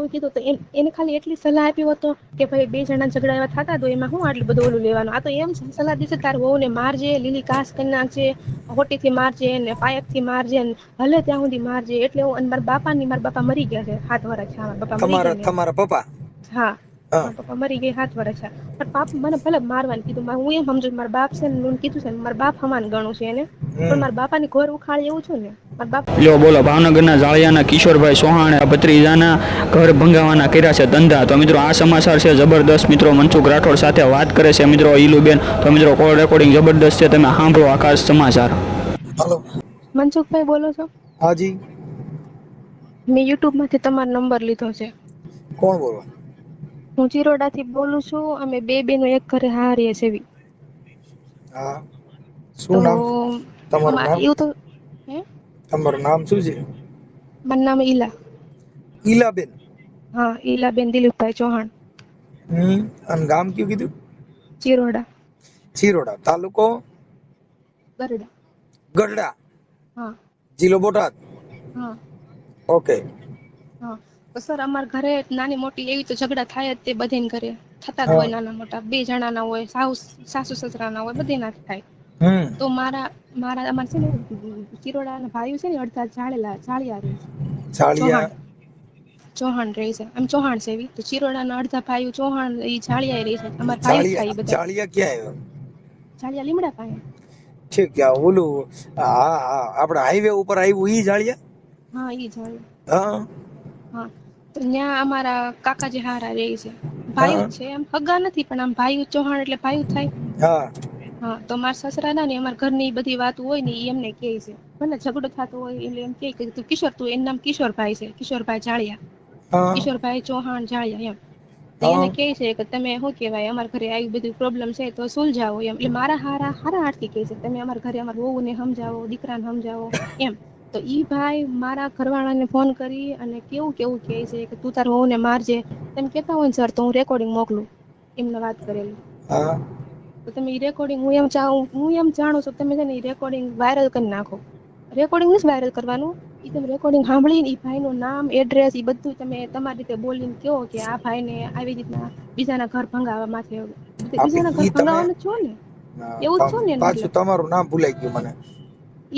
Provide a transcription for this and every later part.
એવું કીધું તો એને ખાલી એટલી સલાહ આપ્યો હતો કે ભાઈ બે જણા ઝઘડા એવા થતા તો એમાં હું આટલું બધું ઓલું લેવાનું. આ તો એમ સલાહ દેશે તાર વહુને મારજે, લીલી ઘાસ કરી નાખજે, હોટીથી મારજે ને પાયકથી મારજે ને ભલે ત્યાં સુધી મારજે. એટલે હું અને મારા બાપા મરી ગયા છે 7 વર્ષ થયા. મારા બાપા મરી ગયા ને તમારા પપ્પા? હા હા. મારા પપ્પા મરી ગયા 7 વર્ષ થયા. પણ બાપ મને ભલે મારવાનું કીધું, હું એમ સમજુ મારા બાપ છે ને કીધું છે ને મારા બાપ સમાન ગણું છે એને, પણ મારા બાપાની ઘર ઉખાડી એવું છું ને મારા બાપ. લો બોલો, ભાવનગરના જાળિયાના કિશોરભાઈ ચૌહાણે ભત્રીજાના ઘર ભંગાવાના કર્યા છે ધંધા. તો મિત્રો આ સમાચાર છે જબરદસ્ત. મિત્રો મનસુખ રાઠોડ સાથે વાત કરે છે મિત્રો ઈલુબેન. તો મિત્રો કોલ રેકોર્ડિંગ જબરદસ્ત છે, તમે સાંભળો આખા સમાચાર. હાલો મનસુખભાઈ બોલો છો? હાજી. મેં યુટ્યુબમાંથી તમારો નંબર લીધો છે. કોણ બોલો? હું ચિરોડાથી બોલું છું. અમે બે બેનો એક ઘરે હારીએ છીએ. હા, તો શું નામ તમારું? નામ એવું તો હે તમારું નામ શું છે? મારું નામ ઈલા. ઈલાબેન? હા, ઈલાબેન દિલીપભાઈ ચૌહાણ. અને ગામ કયું કીધું? ચિરોડા. ચિરોડા, તાલુકો ગરડા. ગઢડા, હા. જિલ્લો બોટાદ. હા. ઓકે. હા તો સર અમારા ઘરે નાની મોટી એવી તો ઝઘડા થાય જ તે બધીને ઘરે થતા જ હા. હોય. નાના મોટા બે જણાના હોય, સાસુ સસરાના હોય, બધી ના થાય. હમ. તો અમારે છે ને ચિરોડાના ભાઈઓ છે ને અડધા જાળિયા રહે છે. ચાળિયા? ચૌહાણ રહે છે. આમ ચૌહાણ છે એવી તો ચિરોડાના અડધા ભાઈઓ ચૌહાણ એ જાળિયા રહે છે. અમારા ભાઈ જ થાય ચાળિયા બધા. ચાળિયા ક્યાં આવ્યો? જાળિયા લીમડા પાસે. ઠીક, ક્યાં ઓલું? હા હા, આપણે હાઈવે ઉપર આવ્યું ઈ જાળિયા? હા ઈ જાળિયા. હા હા તો ત્યાં અમારા કાકાજી હારા રહે છે. ભાઈ હા જ છે, એમ હગા નથી પણ આમ ભાઈ ચૌહાણ એટલે ભાઈ થાય. હા. હા તો મારા સસરા ના ને અમારા ઘરની બધી વાત હોય ને એ એમને કહે છે. ભલે ઝઘડો થતો હોય એટલે એમ કે તું કિશોર, તું એનું નામ કિશોરભાઈ છે, કિશોરભાઈ જાળિયા, હા કિશોરભાઈ ચૌહાણ જાળિયા એમ. તો હા એને કહે છે કે તમે શું કહેવાય અમારા ઘરે આવી બધું પ્રોબ્લેમ છે તો સુલઝાવો એમ. એટલે મારા હારા હારથી કહે છે તમે અમારા ઘરે અમારા વહુને સમજાવો, દીકરાને સમજાવો એમ. તો ઈ ભાઈ મારા ઘરવાળાને ફોન કરી અને કેવું કહે છે કે તું તાર વહુને મારજે. તેમ કેતા હોય ને સર તો હું રેકોર્ડિંગ મોકલું એમને વાત કરેલી. હા. તો તમે એ રેકોર્ડિંગ હું એમ જાણું છું તમે છે ને એ રેકોર્ડિંગ વાયરલ કરી નાખો. રેકોર્ડિંગ નથી વાયરલ કરવાનું. ઈ તમે રેકોર્ડિંગ સાંભળીને ઈ ભાઈનું નામ, એડ્રેસ ઈ બધું તમે તમારી રીતે બોલીને કહો કે આ ભાઈને આવી રીતના બીજાના ઘર ભંગાવા માથે, આપે બીજાના ઘર ઈ તમે ભંગાવાનું છો ને એવું જ છો ને એનો પાછું મતલબ. તમારું નામ ભૂલાઈ ગયું મને.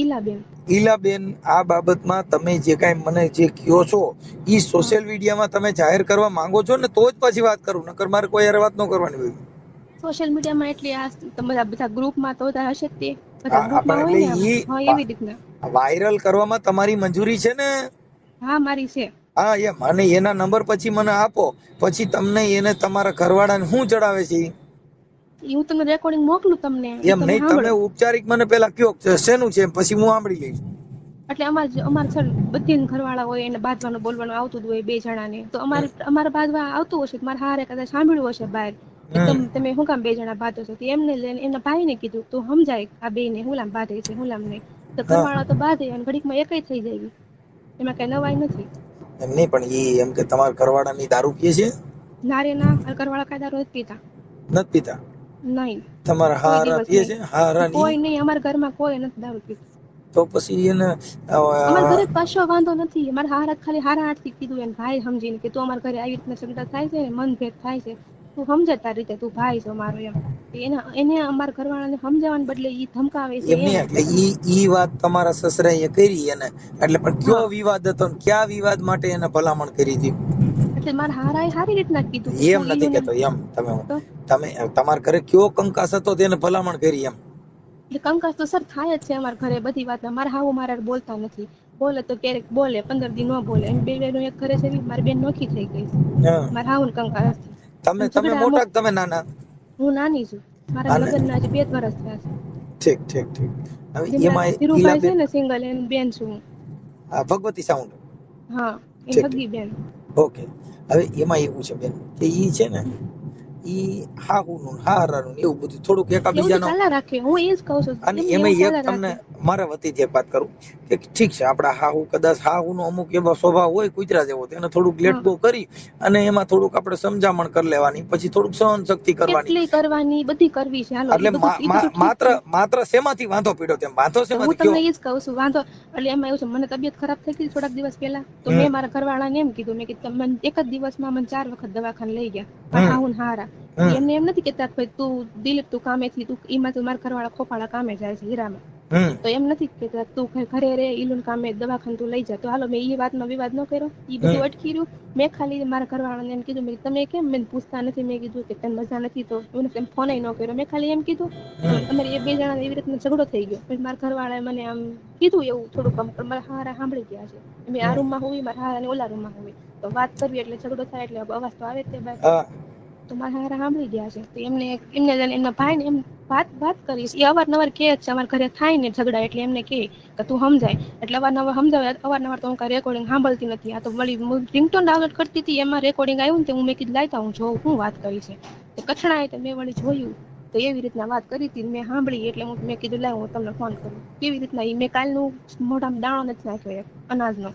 ઈલાબેન. ઈલાબેન, આ બાબતમાં તમે જે કાંઈ મને જે કહો છો ઈ હા સોશિયલ મીડિયામાં તમે જાહેર કરવા માંગો છો ને તો જ પછી વાત કરું, નકર મારે કોઈ હારે વાત ન કરવાની હોય. સોશિયલ મીડિયામાં એટલે આ બધા ગ્રુપમાં તો હશે જ તે. બધા આપણે ગ્રુપમાં હોય એટલે ને આમાં ઈ હા એવી રીતના. વાયરલ કરવામાં તમારી મંજૂરી છે ને? હા મારી છે. હા એમ, અને એના નંબર પછી મને આપો. પછી તમને એને તમારા ઘરવાળાને શું ચડાવે છે ઈ? હું તમને રેકોર્ડિંગ મોકલું તમને ઈ એમ તમે નહીં, તમે સાંભળો. ઉપચારિક મને પેલા કયો શેનું છે પછી હું સાંભળી લઈશ. એટલે અમારે સર બધી ઘરવાળા હોય એને બાંધવાનું બોલવાનું આવતું જ હોય બે જણાને. તો અમારે બાંધવા આવતું હશે મારા હારે કદાચ સાંભળ્યું હશે બહાર કે હમ તમે શું કામ બે જણા બાંધો છો. એમને લઈને એમના ભાઈને કીધું તું સમજાય આ બે ને હું લામ બાંધે છે હું લામ નહીં. તો હા ઘરવાળા તો બાંધે અને ઘડીકમાં એકય થઈ જાય. એમાં કઈ નવાઈ નથી. એમ નહીં, પણ ઈ એમ કે તમારા ઘરવાળાની દારૂ પીએ છે? ના રે ના, મારા ઘરવાળા કાંઈ દારૂ નથી પીતા. નથી પીતા? નહીં, તમારા કોઈ હારા દિવસ પીએ નહીં. છે? હારા ની? કોઈ નહીં, અમારા ઘરમાં કોઈ નથી દારૂ પીતું. તો પછી એને અમારા ઘરે કશો વાંધો નથી. મારા હારા ખાલી હારાહારથી કીધું એને ભાઈ સમજીને કે તું અમારા ઘરે આવી રીતના ઝઘડા થાય છે ને મનભેદ થાય છે, તું સમજે તારી રીતે, તું ભાઈ છો મારો એમ. એને અમારા ઘરવાળાને સમજાવવાને બદલે ઈ ધમકાવે છે એમ એમ નહીં, કે એટલે ઈ વાત તમારા સસરાએ કરી એને, એટલે પણ કયો હા વિવાદ હતો ને કયા વિવાદ માટે એને ભલામણ કરી હતી? એટલે મારા હારાએ સારી રીતના કીધું કે એમ તું નથી ઈલુને કેતો, એમ તમે તો તમે તમારા ઘરે કયો કંકાસ હતો તેને ભલામણ કરી એમ? એટલે કંકાસ તો સર થાય જ છે અમારા ઘરે બધી વાત. મારા હાહુ મારા હારે બોલતા નથી. બોલે તો ક્યારેક બોલે, 15 દી ન બોલે. બે બેનો એક ઘરે છે મારી બેન નોખી થઈ ગઈ છે. હા. મારા હાહુને કંકાસ થી તમે ઝઘડા અમુક. મોટા કે તમે નાના? હું નાની છું. મારા આને લગ્નના હજી 2 જ વર્ષ થયા છે. ઠીક ઠીક ઠીક. હવે લીમડા એમાં ધીરુભાઈ છે ઈલાબેન ને સિંગલ એની બેન છું હું. ભગવતી સાઉન્ડ? હા એની ઠીક ઠીક. હગી બેન. ઓકે. હવે એમાં એવું છે બેન કે ઈ છે ને ઈ હાહુનું હાહરાનું એવું બધું થોડુંક એવું તો એકાબીજાનો. ચાલ્યા રાખે. હું એ જ કહું છું અને એમને એવું એમાં એક ચાલ્યા તમને રાખે. મારા વતીથી એક વાત કરું કે ઠીક છે, આપડા હાહુ કદાચ હાહુનો અમુક એવો સ્વભાવ હોય કુતરા જેવો, તેને થોડુંક લેટ ગો કરી અને એમાં થોડુંક આપણે સમજામણ કરી લેવાની, પછી થોડુંક સહન શક્તિ કરવાની. કેટલી કરવાની, બધી કરવી છે. હાલો, એટલે ઈ બધું ઠીક માત્ર છે. માત્ર શેમાંથી વાંધો પીડ્યો, તેમ વાંધો તો હું શેમાંથી તમને કયો? એ જ કહું છું, વાંધો એટલે એમાં એવું છે, મને તબિયત ખરાબ થઈ ગઈ થોડાક દિવસ પહેલા, તો મેં મારા ઘરવાળાને એમ કીધું, મેં કીધું મને એક જ દિવસમાં મને 4 વખત દવાખાને લઈ ગયા, પણ હાહુન હારા. એમને એમ નથી કેતા ભાઈ તું દિલીપ તું કામેથી તું ઈમાં તું મારા ઘરવાળા ખોપાળા કામે જાય છે હીરામાં, તો એમ નથી કેતા તું ઘરે રે ઈલુન કામે દવાખાને તું લઈ જા. તો હાલો મેં એ વાતમાં વિવાદ ન કર્યો, એ બધું અટકી રહ્યું. મેં ખાલી મારા ઘરવાળાને એમ કીધું, મેં તમે કેમ મને પૂછતા નથી, મેં કીધું કે તને મજા નથી તો એને ફોન ન કર્યો, મેં ખાલી એમ કીધું. અમારી એ બે જણા એવી રીતના ઝઘડો થઈ ગયો, પછી મારા ઘરવાળાએ મને આમ કીધું એવું થોડુંક, મારા હારા સાંભળી ગયા છે, મેં આ રૂમમાં હોવી, મારા હારા ને ઓલા રૂમમાં હોવી, તો વાત કરવી એટલે ઝઘડો થાય એટલે અવાજ તો આવે તે બાદ, તો મારા હારા સાંભળી ગયા છે. તો એમને એમના ભાઈને એમ વાત કરીશ, એ અવારનવાર કહે છે અમારા ઘરે થાય ને ઝઘડા એટલે એમને કહે કે તું સમજાય, એટલે અવારનવાર સમજાવે, અવારનવાર તો હું કાંઈ રેકોર્ડિંગ સાંભળતી નથી. આ તો વળી રિંગટોન ડાઉનલોડ કરતી હતી, એમાં રેકોર્ડિંગ આવ્યું ને, હું મેં કીધું લાયતા હું જોઉં શું વાત કરી છે. તો કઠણાય તો મેં વળી જોયું, તો એવી રીતના વાત કરી હતી, મેં સાંભળી એટલે મેં કીધું લાવ હું તમને ફોન કરું. કેવી રીતના મેં કાલનું મોઢામાં દાણો નથી નાખ્યો અનાજનો,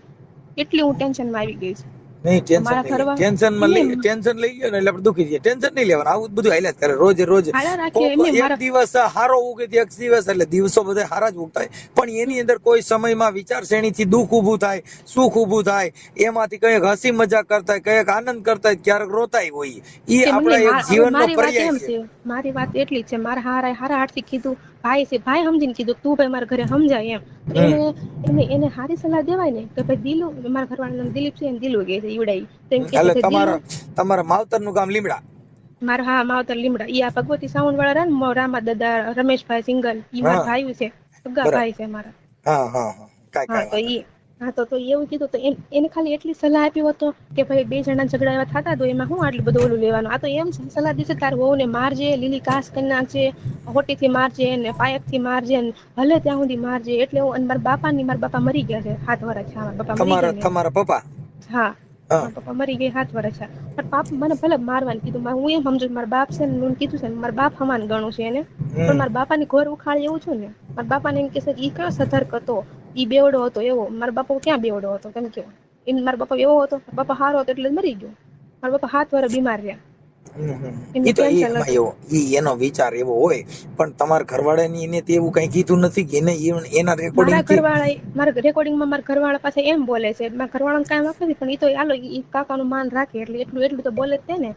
એટલી હું ટેન્શનમાં આવી ગઈ છું. નહીં ટેન્શન મારા નહીં, ઘરવા ટેન્શન લઈ લ્યો ને એટલે આપણે દુખી જઈએ. ટેન્શન નહીં લેવાનું, આવું જ બધું હાલ્યા જ કરે રોજ. હાલા રાખીએ એમને એક મારા દિવસ હારો ઉગે, એક દિવસ એટલે દિવસો બધા હારા જ ઉગતા હોય, પણ એની અંદર કોઈ સમયમાં વિચારશ્રેણીથી દુઃખ ઊભું થાય, સુખ ઊભું થાય, એમાંથી કઈક હસી મજાક કરતા હોય, કઈક આનંદ કરતા હોય, ક્યારેક રોતાય હોય. એ આપણા એક જીવનનો પર્યાય છે. મારી વાત એટલી જ છે, મારા હારા હારથી કીધું, ભાઈ છે, ભાઈ સમજીને કીધું તું ભાઈ મારા ઘરે સમજાય એમ, એને હારી સલાહ દેવાય ને કે ભાઈ દિલુ, મારા ઘરવાળા દિલીપ છે, દિલુ કે છે ઈવડાઈ, તો એમ કે એટલે દિલુ તમારા માવતરનું ગામ લીમડા? મારા હા માવતર લીમડા. ઈ આ ભગવતી સાઉન્ડ વાળા ને રામા દાદા રમેશભાઈ સિંગલ, ઈ મારા ભાઈ છે, સગા ભાઈ છે મારા. હા તો ઈ તો એવું કીધું, તો એને ખાલી એટલી સલાહ આપ્યો હતો કે ભાઈ બે જણા ઝઘડા એવા થતા, તો એમાં હું આટલું બધું ઓલું લેવાનું. આ તો એમ સલાહ દેશે તાર વહુ ને મારજે, લીલી કાસ કરી નાખજે, હોટીથી મારજે ને પાયકથી મારજે ને ભલે ત્યાં સુધી મારજે. એટલે હું, અને મારા બાપા મરી ગયા છે 7 વર્ષ થયા, મારા બાપા મરી ગયા. તમારા પપ્પા? હા, મારા પપ્પા મરી ગયા 7 વર્ષ થયા. પણ બાપ મને ભલે મારવાનું કીધું, હું એમ સમજુ મારા બાપ છે ને, હું કીધું છે ને મારા બાપ સમાન ગણું છે એને, પણ મારા બાપાની ઘોર ઉખાડી એવું છું ને, મારા બાપાને એમ કહેશે ઈ કયો સધર્ક હતો, ઈ બેવડો હતો એવો. મારા બાપા ક્યાં બેવડો હતો તમે કહો? મારા બાપા એવો હતો, બાપા સારો હતો એટલે મરી ગયો. મારા બાપા 7 વર્ષ બીમાર રહ્યા. એનો વિચાર એવો હોય, પણ તમારા ઘરવાળાની એને એવું કઈ કીધું નથી કે એના મારા રેકોર્ડિંગમાં મારા ઘરવાળા પાસે એમ બોલે છે, મારા ઘરવાળાને કાંઈ વાંક નથી, પણ ઈ તો હાલો ઈ કાકાનું માન રાખે એટલે એટલું તો બોલે જ ને.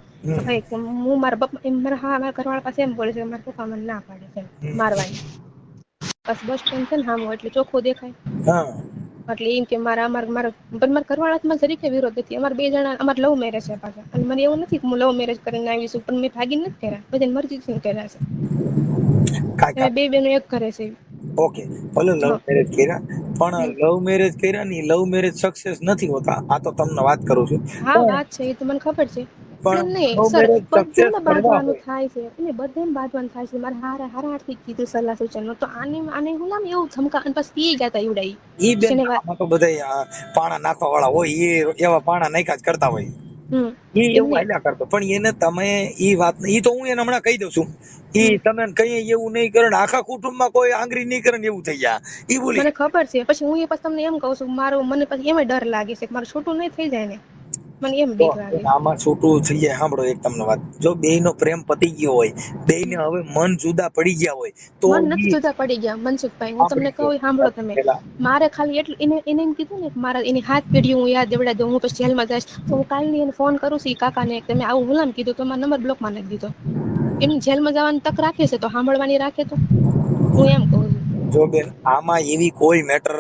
ભાઈ હું મારા બાપા મારા ઘરવાળા પાસે એમ બોલે છે, મારા પપ્પા મને ના પાડે છે મારવાની. બસ સ્ટેન્ડ છે ને હામું, એટલે ચોખ્ખું દેખાય. એટલે એમ કે મારા ઘરવાળામાં જરીકે વિરોધ નથી. અમારા 2 જણા અમારા લવ મેરેજ છે પાછા, અને મને એવું નથી કે હું લવ મેરેજ કરીને આવીશું, પણ મેં ભાગીને નથી કર્યા, બધાની મરજીથી કર્યા છે. બે બેનો એક કરે છે. ઓકે, ભલે લવ મેરેજ કર્યા, પણ લવ મેરેજ કર્યા ને લવ મેરેજ સક્સેસ નથી હોતા. આ તો તમને વાત કરું છું. હા વાત છે, એ તો મને ખબર છે, પણ નહીં સર, બધેને બાંધવાનું થાય છે, એટલે બધેને બાંધવાનું થાય છે. મારે હારાથી કીધું સલાહ સૂચન, તો આને હું નામ એવું ધમકા, અને પછી એ ગયા ઈવડાઈ. ઈ બેન આમાં તો બધા પાણા નાખવા વાળા હોય, એ એવા પાણા નાખ્યા જ કરતા હોય. ઈ એવું હાલ્યા કરતો, પણ એને તમે ઈ વાત, ઈ તો હું એને હમણાં કહી દઉં છું, ઈ તમે કઈ એવું નહીં કરે ને આખા કુટુંબમાં કોઈ આંગળી નહીં કરે ને એવું થઈ જાય. ઈ બોલી મને ખબર છે. પછી હું પછી તમને એમ કહું છું, મને પછી એમ ડર લાગે છે કે મારું છૂટું નહીં થઈ જાય ને, મને એમ બીક લાગે. આમાં છૂટું થઈ જાય. સાંભળો એક તમને વાત, જો બેયનો પ્રેમ પતી ગયો હોય, બેયને હવે મન જુદા પડી ગયા હોય, તો મન નથી જુદા પડી ગયા મનસુખભાઈ, હું તમને કહું સાંભળો તમે. મારે ખાલી એટલું એને એમ કીધું ને, મારા એની હાથ પેઢી હું યાદ દેવડા દઉં, હું પછી જેલમાં જઈશ, તો હું કાલની એને ફોન કરું છું કાકાને, તમે આવું હું નામ કીધું તો મારો નંબર બ્લોકમાં નાખી દીધો. એમ જેલમાં જવાની તક રાખે છે તો સાંભળવાની રાખે, તો હું એમ કહું છું. જો બેન આમાં એવી કોઈ મેટર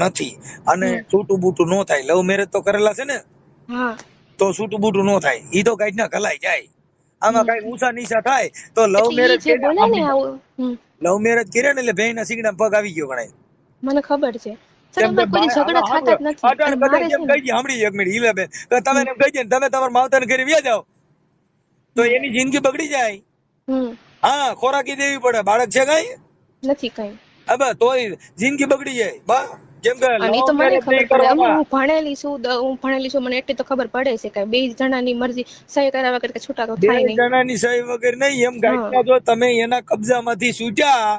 નથી, અને છૂટું બૂટું નો થાય. લવ મેરેજ તો કરેલા છે ને, હા, તો છૂટું બૂટું નો થાય. ઈ તો કઈ ના કલાઈ જાય. આમાં કઈ ઊંચા નીચા થાય તો લવ મેરેજ લવ મેરેજ કર્યા ને એટલે બેય ના સિંગડા પગ આવી ગયો ગણાય. મને ખબર છે. તમે તમારા માવતર ઘરે વ્યા જાઓ તો એની જિંદગી બગડી જાય. હા, ખોરાકી દેવી પડે. બાળક છે કઈ નથી, કઈ હવે તોય જિંદગી બગડી જાય. બા જેમ કે હું ભણેલી છું, મને એટલી તો ખબર પડે છે કે 2 જણાની મરજી સહી કર્યા વગર કે છૂટા તો થાય નહીં. 2 જણાની સહી વગર નહીં. એમ ગાઈડમાં જો તમે એના કબજામાંથી છૂટ્યા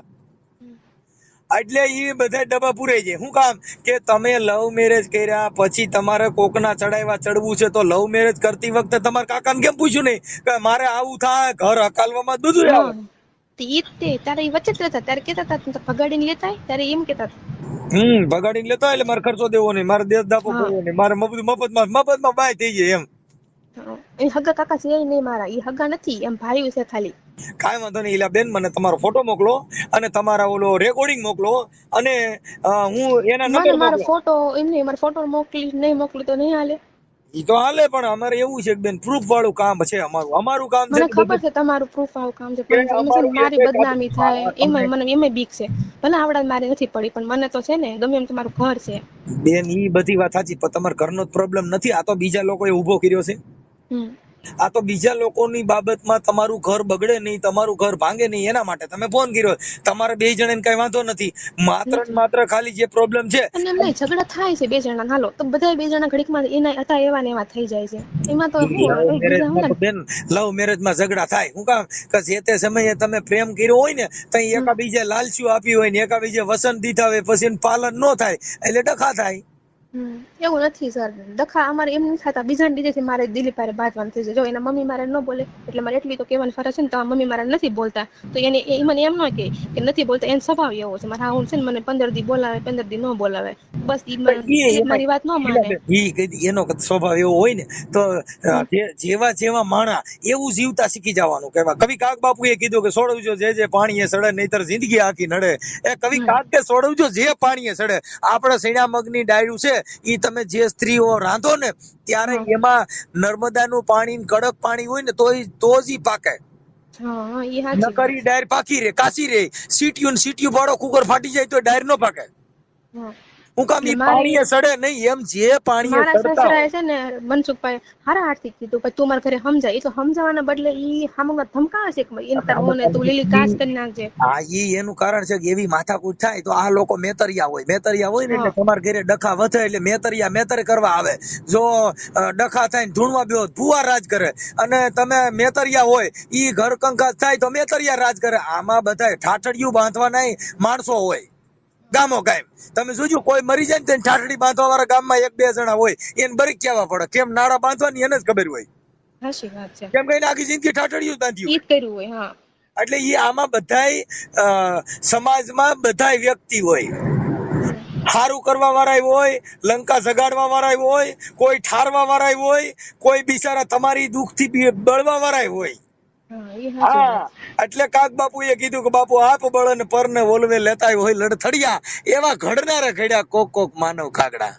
એટલે ઈ બધા ડબ્બા પૂરાઈ જાય. શું કામ કે તમે લવ મેરેજ કર્યા પછી તમારે કોકના ચડાવ્યા ચડવું છે તો લવ મેરેજ કરતી વખતે તમારા કાકાને કેમ પૂછ્યું નહીં કે મારે આવું થાય ઘર હકાલવામાં બધું આવે. તારે ઈ વચ્ચે જ રહેતા ત્યારે કેતા હતા ભગાડીને લેતા ત્યારે એમ કેતા ભગાડીને લેતો એટલે મારે ખર્ચો દેવો નહીં, મારે દેશ દાપો કરવો નહીં, મારે મફતમાં બાય થઈ જાય એમ. એ હગા કાકા છે નહીં મારા, એ હગા નથી, એમ ભાઈ છે ખાલી. કાંઈ વાંધો નહીં ઈલા બેન, મને તમારો ફોટો મોકલો અને તમારા ઓલો રેકોર્ડિંગ મોકલો અને હું એના નંબર મારો ફોટો એમને મારો ફોટો નહીં મોકલી તો નહીં હાલે. ઈ તો હાલે પણ અમારે એવું છે બેન પ્રૂફ વાળું કામ છે અમારું કામ છે. મને ખબર છે તમારું પ્રૂફ વાળું કામ છે પણ મારી બદનામી થાય એમાં મને એમાં બીક છે. ભલે આવડા મારી નથી પડી પણ મને તો છે ને ગમે એમ તમારું ઘર છે. બેન ઈ બધી વાત સાચી પણ તમારા ઘરનો જ પ્રોબ્લેમ નથી, આ તો બીજા લોકોએ ઉભો કર્યો છે. આ તો બીજા લોકોની બાબતમાં તમારું ઘર બગડે નહીં, તમારું ઘર ભાંગે નહીં એના માટે તમે ફોન કર્યો. તમારે બે જણાને કઈ વાંધો નથી, માત્ર ખાલી જે પ્રોબ્લેમ છે ઝઘડા થાય છે બે જણા હાલો તો બધા બે જણા ઘડીકમાં એના હતા એવા ને એવા થઈ જાય છે. એમાં તો બેન લવ મેરેજ માં ઝઘડા થાય શું કામ કે જે તે સમયે તમે પ્રેમ કર્યો હોય ને તો એકાબીજે લાલચું આપી હોય ને એકાબીજે વસન દીધા હોય પછી પાલન ન થાય એટલે ડખા થાય. એવું નથી સર, ડખા અમારે એમ નથી થતા, બીજા દીધે મારે દિલીપ પારે બાંધવાનું થઈ જાય. જો એના મમ્મી મારે ન બોલે એટલે મારે એટલી તો કહેવાની ફરજ છે ને, તો મમ્મી મારે નથી બોલતા તો એને મને એમ ન કે નથી બોલતા, એનો સ્વભાવ એવો છે. મારા હાઉન છે ને મને 15 દી બોલાવે 15 દી ન બોલાવે, બસ મારી વાત ન માને. એનો સ્વભાવ એવો હોય ને તો જેવા માણા એવું જીવતા શીખી જવાનું. કહેવા કવિ કાક બાપુએ કીધું કે સોડવજો જે પાણીએ સડે નહીતર જિંદગી આખી નડે. એ કવિ કાક કે સોડવજો જે પાણીએ સડે. આપણે સૈણા મગની ડાયરું છે ઈ તમે જે સ્ત્રીઓ રાંધો ને ત્યારે એમાં નર્મદાનું પાણી કડક પાણી હોય ને તો જ ઈ પાકે. નકરી ડાયર પાકી રે કાચી રે, સીટીયું પાડો કુકર ફાટી જાય તો ડાયર નો પાકે. હું કામ ઈ પાણીએ સડે નહીં એમ જે પાણીએ સડતા હોય છે ને મનસુખભાઈ હારા હાથથી કીધું પણ તું મારા ઘરે સમજાય. એ તો સમજાવવાના બદલે ઈ હામંગા ધમકાવે છે કે ઈન તરહોને તું લીલી કાચ કરી નાખજે. હા ઈ એનું કારણ છે કે એવી માથાકૂટ થાય તો આ લોકો મેતરિયા હોય ને એટલે તમારા ઘરે ડખા વધે એટલે મેતર કરવા આવે. જો ડખા થાય ને ધૂણવા બેહો ભુવા રાજ કરે અને તમે મેતરિયા હોય ઈ ઘર કંકાસ થાય તો મેતરિયા રાજ કરે. આમાં બધા ઠાઠડિયું બાંધવાના માણસો હોય ગામો ગામ. તમે જોજો કોઈ મરી જાય ને ઠાઠડી બાંધવા વાળા ગામમાં 1-2 જણા હોય એને બરીક કહેવા પડે કેમ નાડા બાંધવાની એને જ ખબર હોય. સાચી વાત છે. કેમ કે આખી જિંદગી ઠાઠડિયું બાંધ્યું કર્યું હોય. હા એટલે ઈ આમાં બધાય સમાજમાં બધાય વ્યક્તિ હોય, સારું કરવા વાળા હોય, લંકા જગાડવા વાળા હોય, કોઈ ઠારવા વાળા હોય, કોઈ બિચારા તમારી દુઃખ થી બળવા વાળા હોય. હા એટલે કાક બાપુ એ કીધું કે બાપુ આપ બળ ને પર ને ઓલવે લેતા હોય લડથડિયા એવા ઘડનારા ઘડ્યા કોક માનવ ખાગડા.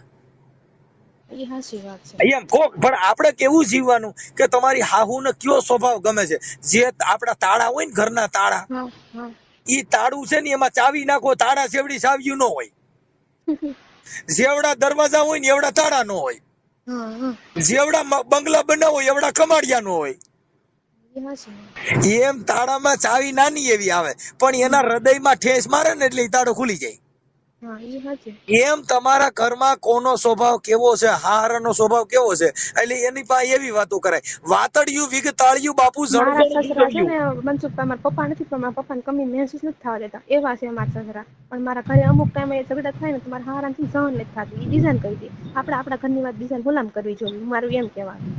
એમ કોક પણ આપણે કેવું જીવવાનું કે તમારી હાહુ ને કયો સ્વભાવ ગમે છે. જે આપડા તાળા હોય ને ઘરના તાળા ઈ તાળું છે ને એમાં ચાવી નાખો તાળા સેવડી સાવ્યું ન હોય. જેવડા દરવાજા હોય ને એવડા તાળા ન હોય, જેવડા બંગલા બનાવો એવડા કમાડિયા ન હોય. એમ તાળામાં ચાવી નાની એવી આવે પણ એના હૃદયમાં ઠેસ મારે ને એટલે તાળો ખુલી જાય. એમ તમારા ઘરમાં કોનો સ્વભાવ કેવો છે, હારાનો સ્વભાવ કેવો છે એટલે એની પાસે એવી વાતો કરાય. વાતડિયું વિગતાળિયું બાપુ મનસુખભાઈ મારા પપ્પા નથી પણ મારા પપ્પાને કમી મહેસૂસ નથી થવા દેતા એવા છે મારા સસરા. પણ મારા ઘરે અમુક ટાઈમે ઝઘડા થાય ને તો મારા હારાથી સહન નથી થતું. એ ડિઝાઇન કરી દે. આપણે આપણા ઘરની વાત બીજાને ગુલામ કરવી જોઈએ મારું એમ કહેવાનું.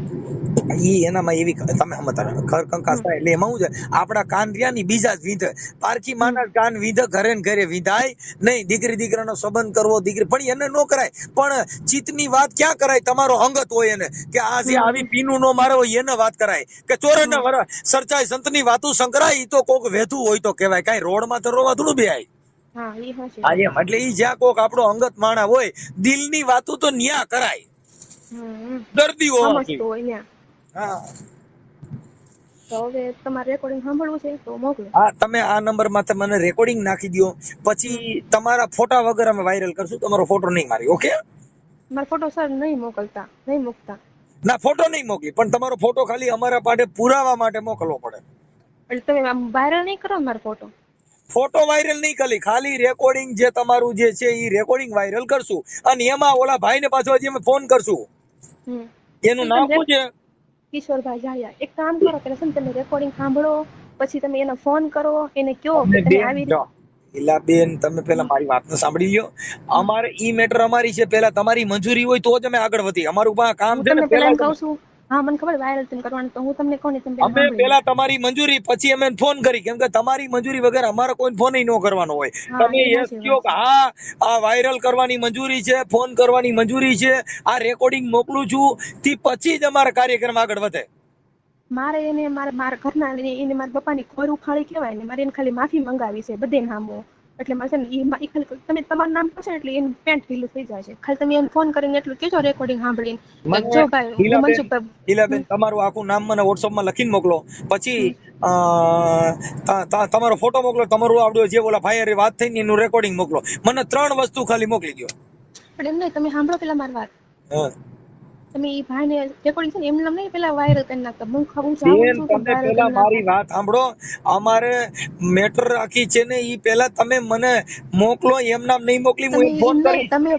ઈ એનામાં એવી તમે સમજતા ઘર કંકાસ થાય એટલે એમાં શું છે આપડા કાન રહ્યા ની બીજા જ વીંધે. પારખી માના કાન વીંધે ઘરે ને ઘરે વીંધાય નહીં. દીકરાનો સંબંધ કરવો દીકરી પણ એને ન કરાય. પણ ચિત્તની વાત ક્યાં કરાય? તમારો અંગત હોય એને કે આ જે આવી પીનું નો મારે હોય એને વાત કરાય કે ચોરે ને સરચાય સંતની વાતું સંકરાય. ઈ તો કોક વેધું હોય તો કહેવાય. કઈ રોડ માં તો રોવા થોડું બે આય એમ. એટલે ઈ જ્યાં કોક આપણો અંગત માણા હોય દિલની વાતું તો ન્યા કરાય. દર્દીઓ હા તો હવે તમારે રેકોર્ડિંગ સાંભળવું છે તો મોકલો. હા તમે આ નંબર માં મને રેકોર્ડિંગ નાખી દો પછી તમારા ફોટા વગર અમે વાયરલ કરશું. તમારો ફોટો નહીં મારી. ઓકે મારો ફોટો સર નહીં મોકલતા નહીં મૂકતા. ના ફોટો નહીં મોકલી પણ તમારો ફોટો ખાલી અમારા પાસે પુરાવા માટે મોકલવો પડે. એટલે તમે આમ વાયરલ નહીં કરો મારો ફોટો. ફોટો વાયરલ નહીં કરી ખાલી રેકોર્ડિંગ જે તમારું જે છે એ રેકોર્ડિંગ વાયરલ કરશું અને એમાં ઓલા ભાઈ ને પાછો હજી અમે ફોન કરશું. એનું નામ શું છે? કિશોરભાઈ જાળિયા. એક કામ કરો પેલા તમે રેકોર્ડિંગ સાંભળો પછી તમે એને ફોન કરો એને કયો કે તમે આવી ઈલાબેન તમે પેલા મારી વાતને સાંભળી લ્યો. અમારે ઈ મેટર અમારી છે, પેલા તમારી મંજૂરી હોય તો જ અમે આગળ વધી. અમારું કામ હું છે ને તમને પેલા પેલા એમ કહું છું, હા મને ખબર વાયરલ તેમ કરવાનું, તો હું તમને કહું ને તમે પેલા અમે સાંભળી પેલા તમારી મંજૂરી પછી અમે ફોન કરી, કેમ કે તમારી મંજૂરી વગર અમારે કોઈ ફોન ન કરવાનો હોય. હા તમે એ યસ સાચી કયો વાત કે હા આ વાયરલ કરવાની મંજૂરી છે, ફોન કરવાની મંજૂરી છે, આ રેકોર્ડિંગ મોકલું છું, તે પછી જ અમારા કાર્યક્રમ આગળ વધે. મારે એને મારા ઘરના એને મારા પપ્પાની ખોર ઉખાડી કહેવાય ને, મારે એને ખાલી માફી મંગાવી છે બધે નામો. એટલે મારે છે ને ઈ ખાલી તમે તમારું નામ કહો એટલે એનું પેન્ટ ઢીલું થઈ જાય છે. ખાલી તમે એને ફોન કરીને એટલું કહેજો રેકોર્ડિંગ સાંભળીને કે જો ભાઈ હું મનસુખભાઈ. ઈલાબેન તમારું આખું નામ મને વોટ્સઅપમાં લખીને મોકલો, પછી તમારો ફોટો મોકલો, તમારું આવડું જે ઓલા ભાઈ વાત થઈ ને એનું રેકોર્ડિંગ મોકલો. મને 3 વસ્તુ ખાલી મોકલી દો. પણ એમ નહીં, તમે સાંભળો પેલા મારી વાત. હા તમે ઈ ભાઈને રેકોર્ડિંગ છે ને એમને નહીં પેલા વાયરલ કરી નાખતા. હું જાઉં બેન છું તમે વાયરલ પેલા કરી નાખો. મારી વાત સાંભળો. અમારે મેટર આખી છે ને ઈ પેલા તમે મને મોકલો, એમ નામ નહીં મોકલી, હું તમે એને ફોન એમ નહીં, કરી. તમે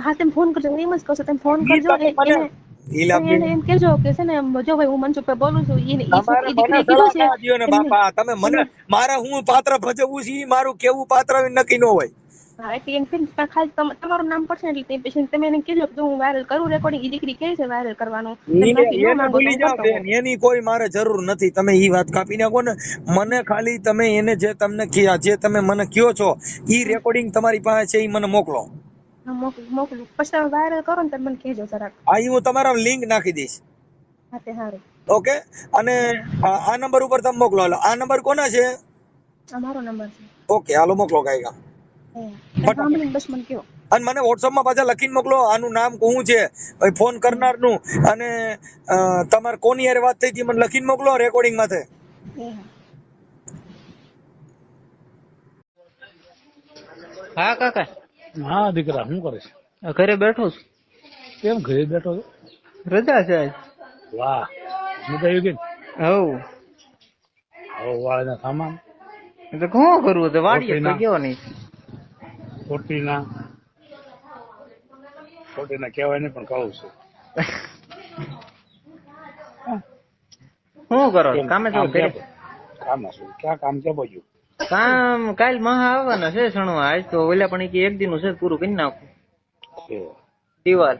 હા તમે ફોન કરજો, એમ જ કહો છો, તમે ફોન ઈ કરજો તમે મને એને ઈલાબેન એને એમ કહેજો કે છે ને જો ભાઈ હું મનસુખભાઈ બોલું છું, એને તમારે ઈ મને દીકરીએ કીધું સલાહ છે ના દ્યો ને એમને બાપા. તમે મને મારે હું પાત્ર ભજવવું છે ઈ મારું કેવું પાત્ર નક્કી ન હોય. હા એટલે એમ ખાલી તમારું નામ પડશે ને એટલે પછી તમે એને કહેજો કે હું વાયરલ કરું રેકોર્ડિંગ, ઈ દીકરી કહે છે વાયરલ કરવાનું, તમે માફી ન એને માંગો તો ભૂલી હું જાઓ કરતો બેન, હોઉં. એની કોઈ મારે જરૂર નથી. તમે ઈ વાત કાપી નાખો ને. મને ખાલી તમે એને જે તમને જે તમે મને કયો છો ઈ રેકોર્ડિંગ તમારી પાસે છે ઈ મને મોકલો. હા મોકલું પછી તમે વાયરલ કરો ને તમે મને કહેજો જરાક. આ ઈ હું તમારા લિંક નાખી દઈશ. હા તે સારું. ઓકે. અને આ નંબર ઉપર તમે મોકલો. હાલો, આ નંબર કોના છે? અમારો નંબર છે. ઓકે હાલો મોકલો કાંઈ સાંભળીને બસ મને કહો. અને મને વોટ્સઅપમાં પાછા લખીને મોકલો, આનું નામ શું છે, ફોન કરનારનું, અને તમારે કોની યાર વાત થઈ હતી મને લખીને મોકલો રેકોર્ડિંગ માથે. હા કાકા. હા દીકરા શું કરે છે? ઘરે બેઠો છું. કેમ ઘરે બેઠો છો? રજા છે આજ. વાહ મજા આવી ગઈ. હવ હવે વાળના સામાન એટલે શું કરવું તો વાડીએ તો ગયો નહીં. ખોટીના કહેવાય નહીં પણ કહું છું. શું કરો કામે તો ઘરે? કામ શું ક્યાં કામ કે બાજુ? કામ કાલ મહા આવવાના છે સણવા. આજ તો ઓલા પણ એક દિન છે પૂરું કરી નાખું. દિવાલ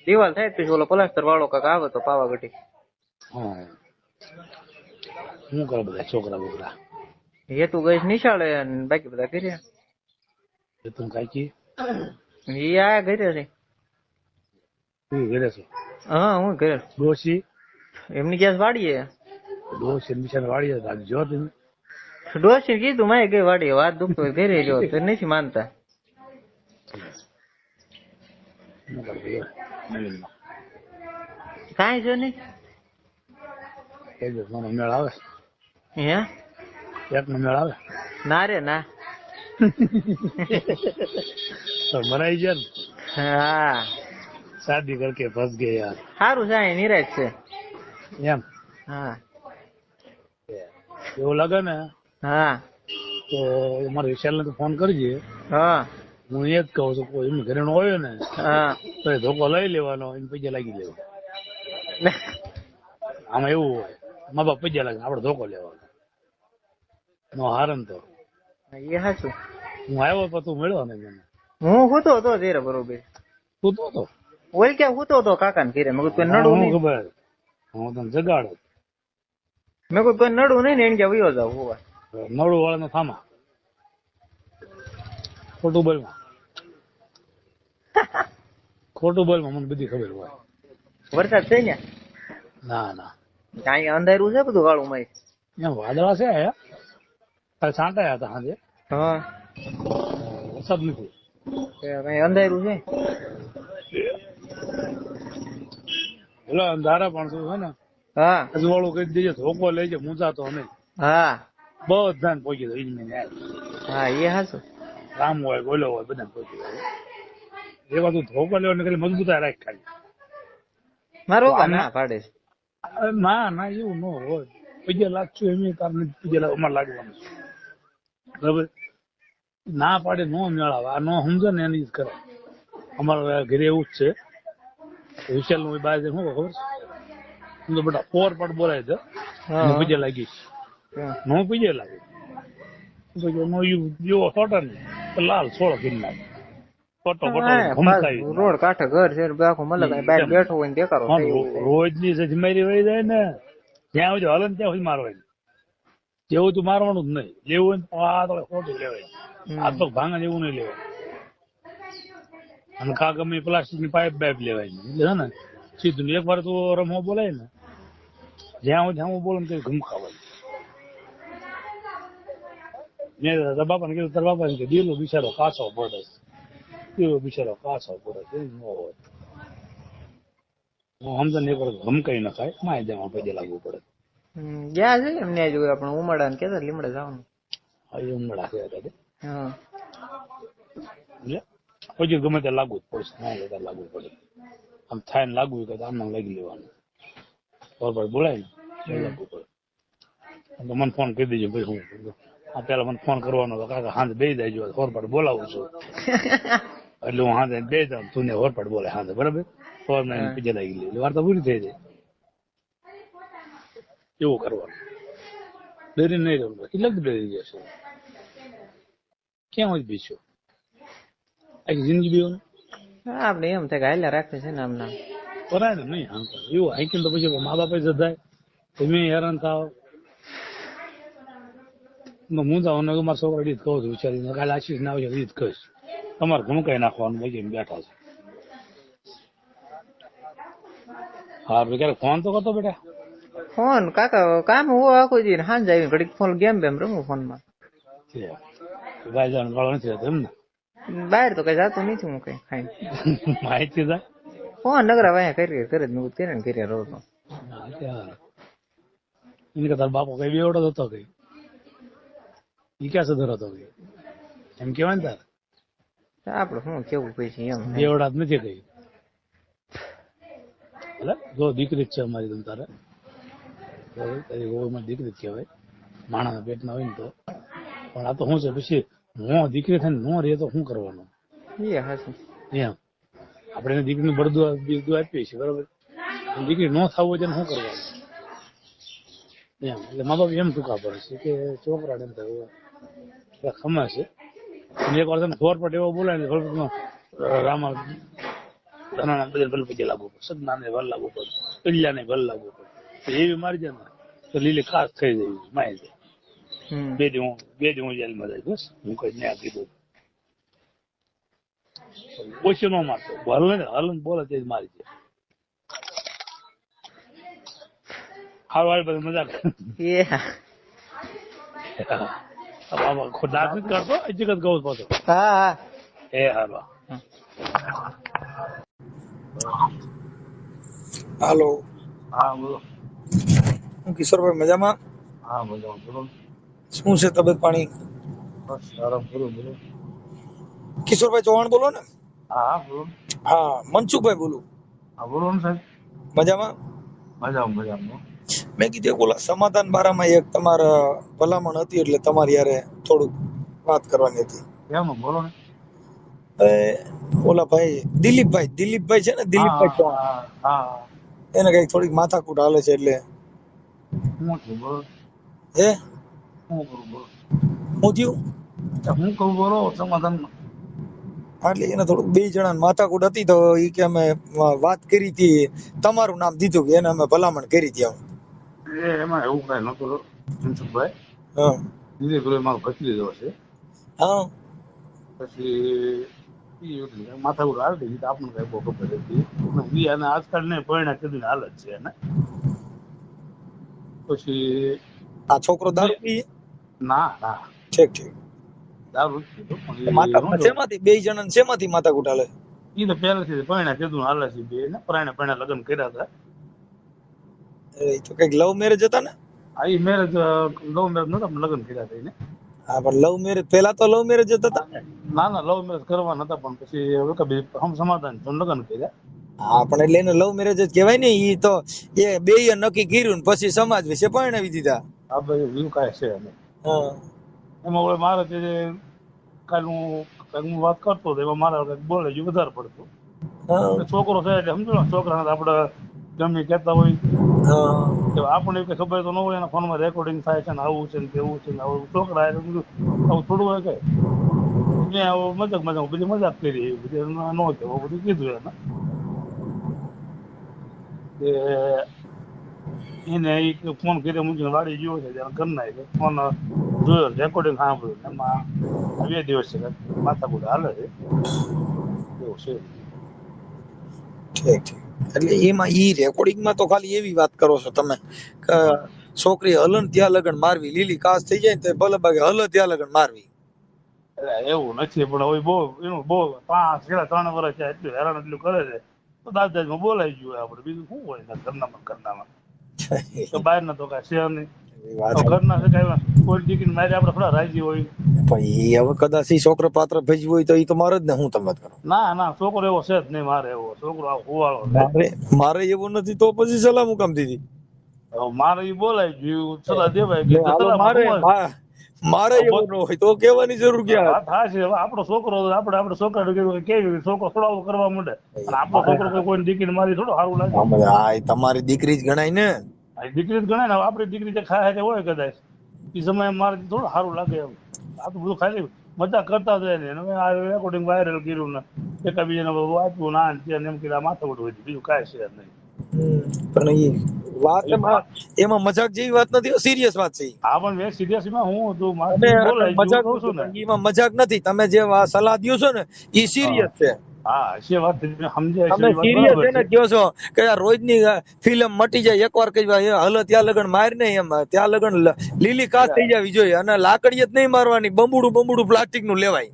દિવાલ થાય પછી ઓલો પ્લાસ્ટર વાળો કાક આવે તો પાવાગઢી. હા શું કરે બધા છોકરા બોકરા? હેતુ ગઈ નિશાળે અને બાકી બધા ઘરે. તું કાકી ઈ આ ઘરે છે. તું ઘરે છો? હા હું ઘરે. ડોશી એમની ગેસ વાડીએ. ડોશી નિશાન વાળી રાખજો તમે. ડોશી કીધું મારે ગઈ વાડીએ, વાત દુખતો હોય ઘરે રહ્યો તો નથી માનતા. શું કરે નવીનમાં? કાંઈ છે નહીં. એક મને મેળ આવે? હે એક નો મેળ આવે? ના રે ના. તો મરાઈ ગયા ને? હા શાદી કરકે ફસ ગયે યાર. સારું છે નિરાશ છે એમ? હા એવું લાગે ને હા તો મારા વિશાલ ને તો ફોન કરજે. હા હું એ જ કહું છું કોઈ એમ ઘરે નો હોય ને હા તો એ ધોકો લઈ લેવાનો, એને પૈસા લાગી લેવા. આમાં એવું હોય મા બાપ પૈસા લાગે, આપડે ધોકો લેવાનો નો હારન. તો એ હાચું. હું આવ્યો તો તું મળ્યો ને મને. હું હુતો હતો ત્યારે બરોબર. તું તો હતો ઓલ ક્યાં હુતો હતો કાકા ને ઘરે. મેં કોઈ નડું નહીં. ખબર હું તને જગાડો. મેં કોઈ નડું નહીં ને એને ક્યાં વયો જાવ હોવા. નવડું વાળા નો થામા ખોટું બોલમાં. ખોટું બોલમાં મને બધી ખબર હોય. વરસાદ છે ને? ના ના અહીંયા અંધારું છે બધું વાળું માં. એમ વાદળા છે કાલે છાંટાયા હતા સાંજે. હા વરસાદ નથી. કઈ અંધારું છે. એટલે અંધારા પણ શું છે ને હા અજવાળું કહી દેજે, ધોકો લેજે, મૂંઝાતો નહીં. હા બધાને પહોંચી દો ઈજમેં. હા એ હાચું. રામ હોય બોલો હોય બધાને પહોંચી જાય. એ બધું ધોકો લેવા ને ખાલી મજબૂતાઈ રાખ ખાલી. મારો ના પાડે છે. ના ના એવું ન હોય. પૈસા લાગશું એમ કારણ પૈસા અમારે લાગવાનું છે બરાબર. ના પાડે નો મેળાવે. આ નો સમજે ને એની જ કરે. અમારા ઘરે એવું જ છે. વિશાલ નું બાર શું ખબર છે? હું તો બેટા પોર પટ બોલાય છે. પૈસા લાગીશ નો પૈસા લાગે. તો કે નો યુ જેવો સોટા ને તો લાલ સોળ કરી નાખે ફોટો ઘમસાવી રોડ કાંઠે ઘર છે આખું મલક બહાર બેઠો હોય ને દેખાડો રોજ ની સજમારી વહી જાય ને જ્યાં સુધી હલન ત્યાં સુધી મારવાની જેવું તું મારવાનું જ નહીં લેવું હોય આ તો ખોટું લેવાય આ તો ભાંગા જેવું નહીં લેવાય અને કા ગમે પ્લાસ્ટિક ની પાઇપ બાઇપ લેવાય એટલે છે ને સીધું એક વાર તો રમો બોલાય ને જ્યાં હું બોલું તો ઘમખાવાય મેં બાપાને કીધું તારા બાપાને કે દીલો બિચારો કાચો પડે દીલો બિચારો કાચો પડે એ ન હોય હું સમજણ એક વાર ઘમકાઈ ન ખાય માય દેવા પૈદે લાગવું પડે ગયા છે એમને જોયું આપણે ઉમરડા ને કેતા લીમડા જવાનું એ ઉમડા છે હા એટલે પછી ગમે ત્યાં લાગુ જ પડશે ના લેતા લાગવું પડે આમ થાય ને લાગવું કે આમ લાગી લેવાનું બરોબર બોલાય ને લાગવું પડે તો મને ફોન કરી દેજો ભાઈ હું આ પેલા મને ફોન કરવાનો હતો કાકા હાંજે બે જાય હોરપાટ બોલાવું છું એટલે હું હાંજે બે જાઉં તું ને હોરપાટ બોલાય હાંજે બરાબર ફોર ને પીછે લાગી લે એટલે વાર્તા પૂરી થઈ જાય એવું કરવાનું ડરી નહીં રહેવું કેટલાક ડરી જશે ક્યાં હોય બીજો આખી જિંદગી બેવું આપણે એમ થાય કે હાલ્યા રાખે છે ને આમ નામ કરાય ને નહીં હા એવું હાઈકીને તો પછી મા બાપે જતા તમે હેરાન થાવ હું જાઉં ને મારા છોકરા રીત કહું છું વિચારીને કાલે આશીષ ના આવશે રીત કહીશ તમારે ઘણું કઈ નાખવાનું ભાઈ બેઠા છે હા ક્યારેક ફોન તો કરતો બેટા ફોન કાકા કામ હું આખું જઈને હાંજ આવીને ઘડીક ફોન ગેમ બેમ રમું ફોનમાં ભાઈ જવાનું ગાળો નથી રહેતો એમ ને બહાર તો કઈ જાતું નથી હું કઈ ખાઈ માહિતી જાય ફોન નગરા વાયા કરી કરે જ મેં કરે ને કર્યા રહો તો એને કે તાર બાપો કઈ બેવડો હતો કઈ ઈ ક્યાં સુધર હતો કઈ એમ કેવાય ને તાર આપડે શું કેવું કઈ છે એમ બેવડા જ નથી કઈ એટલે જો દીકરી જ છે અમારી તમ તારે દીકરી જ કહેવાય માણસના પેટના હોય ને તો પણ આ તો શું છે પછી નો દીકરી થઈને નો રહે તો શું કરવાનું એ હાચું એમ આપણે એને દીકરીનું બળદું આપીએ છીએ બરાબર દીકરી નો થવું હોય તેને શું કરવાનું એમ એટલે મા બાપ એમ ટૂંકા પડે છે કે છોકરાને એમ થાય ખમા છે અને એક વાર તમે ફોર પર એવો બોલાય ને રામા ધનાના બધા ભલ પછી લાગવું પડે સદનાને ભલ લાગવું પડે કલ્યાને ભલ લાગવું પડે એવી મારી જાય ને તો લીલી ખાસ થઈ જાય માય જાય બે દી હું જેલમાં જાય બસ હું કઈ ન્યા કીધું ઓછું ન મારતો હલન બોલે તે મારી જાય હાર વાળી બધી મજાક ખુદ નથી કરતો જગત ગૌ પાછો હા એ હારવા હાલો હા બોલો કિશોરભાઈ મજામાં હા મજામાં બોલો શું છે તબિયત પાણી બસ સારા બોલો બોલો કિશોરભાઈ ચૌહાણ બોલો ને હા બોલો હા મનસુખભાઈ બોલું હા બોલો ને સાહેબ મજામાં મજામાં મેં કીધું ઓલા સમાધાન બારામાં એક તમારા ભલામણ હતી એટલે તમારી યારે થોડુંક વાત કરવાની હતી કેમ બોલો ને ઓલા ભાઈ દિલીપભાઈ છે ને દિલીપભાઈ ચૌહાણ હા એને કઈક થોડીક માથાકૂટ હાલે છે એટલે હું છું બોલો હે હું કરું બોલો હું થયું હું કહું બોલો સમાધાન એટલે એને થોડુંક બે જણા માથાકૂટ હતી તો એ કે અમે વાત કરી હતી તમારું નામ દીધું કે એને અમે ભલામણ કરી હતી એમાં એવું કઈ નતું મનસુખભાઈ હા દિલીપભાઈ મારો ભત્રીજો છે હા પછી માથાકૂટ હાલતી હતી આપણને કઈ બહુ ખબર હતી અને આજકાલ ને પરિણામ કીધું હાલત છે એને પછી આ છોકરો દારૂ પીએ ના ઠીક દારૂ શેમાંથી બે જણા શેમાંથી માથાકૂટ હાલે એ તો પહેલાથી પરિણામ કીધું હાલે છે બે ને પરિણામ લગ્ન કર્યા હતા એ તો કઈક લવ મેરેજ હતા ને આ એ મેરેજ લવ મેરેજ નતા લગ્ન કર્યા હતા એને હા પણ લવ મેરેજ પેલા તો લવ મેરેજ જ હતા ના લવ મેરેજ કરવા નતા પણ પછી હમ સમાધાન લગ્ન કર્યા હા પણ એટલે એને લવ મેરેજ જ કહેવાય ને ઈ તો એ બે નક્કી કર્યું ને પછી સમાજ વિશે પરણાવી દીધા આ ભાઈ એવું કાંઈ છે નહીં એમાં હવે મારે તે કાલ હું વાત કરતો હતો એમાં મારા બોલે વધારે પડતું છોકરો છે એટલે સમજો ને છોકરાને આપણે ગમે કહેતા હોય હા. તો આપણને કઈ ખબર તો ન હોય, એના ફોનમાં રેકોર્ડિંગ થાય છે ને આવું છે ને કેવું છે ને આવું. છોકરા આવું થોડું હોય કે મેં આવું મજાક બધી મજાક કરી એવી બધી ન કહેવું બધું કીધું એને કે એને ફોન કર્યો મૂકીને વાડી ગયો છે ત્યારે ઘરના ફોન જોયો રેકોર્ડિંગ સાંભળ્યું એમાં 2 દિવસ છે માથાકૂટ હાલે છે એવું છે. ઠીક ઠીક. એટલે એમાં ઈ રેકોર્ડિંગમાં તો ખાલી એવી વાત કરો છો તમે કે છોકરી હલન ત્યાં લગન મારવી, લીલી કાસ થઈ જાય ને તો ભલે બાકી હલ ત્યાં લગન મારવી. એવું નથી પણ હવે બહુ એનું બહુ 3 વર્ષ છે એટલું હેરાન એટલું કરે છે તો દાદાજીમાં બોલાઈ ગયું આપણે, બીજું શું હોય ને ઘરનામાં તો બહાર ના તો કાંઈ છે નહીં. વાત તો ઘરના છે કાંઈ કોઈ દીકરીને મારી આપણે થોડા રાજી હોય. ભાઈ હવે કદાચ ઈ છોકરો પાત્ર ભેજવું હોય તો ઈ તો મારે જ ને, હું તમે કરો. ના છોકરો એવો છે જ નહીં, મારે એવો છોકરો આ હુવાળો છે. મારે એવું નથી તો પછી સલાહ મુકામ દીધી. મારે ઈ બોલાઈ ગયું સલાહ દેવાય ગઈ મારે એવું ન હોય તો કેવાની જરૂર ક્યાં? હા છે આપણો છોકરો આપણે છોકરા કેવી છોકરો થોડા કરવા માંડે અને આપણો છોકરો કોઈ દીકરી મારી થોડો સારું લાગે. હા તમારી દીકરી જ ગણાય ને. દીકરી જ ગણાય ને, આપણી દીકરી જે ખાય હોય કદાચ એ સમયે મારે થોડું સારું લાગે એમ. આ તો બધું ખાલી મજા કરતા જાય ને હવે આ રેકોર્ડિંગ વાયરલ કર્યું ને એકાબીજાને વાંચવું ના એમ કીધા માથાકૂટ હોય બીજું કાંઈ છે નહીં. પણ એ વાત એમાં મજાક જેવી વાત નથી, સિરિયસ વાત છે. હા પણ મેં સિરિયસમાં હું હતું મજાક કહું છું ને એમાં મજાક નથી. તમે જે સલાહ દો છો ને એ સિરિયસ છે. હા છે વાત સમજાય તમે સિરિયસ એને કહો છો કે રોજની ફિલ્મ મટી જાય એકવાર કઈ હલ ત્યાં લગન માર ને એમ ત્યાં લગન લીલી કાચ થઈ જવી જોઈએ અને લાકડી જ નહીં મારવાની, બંબુડું પ્લાસ્ટિક નું લેવાય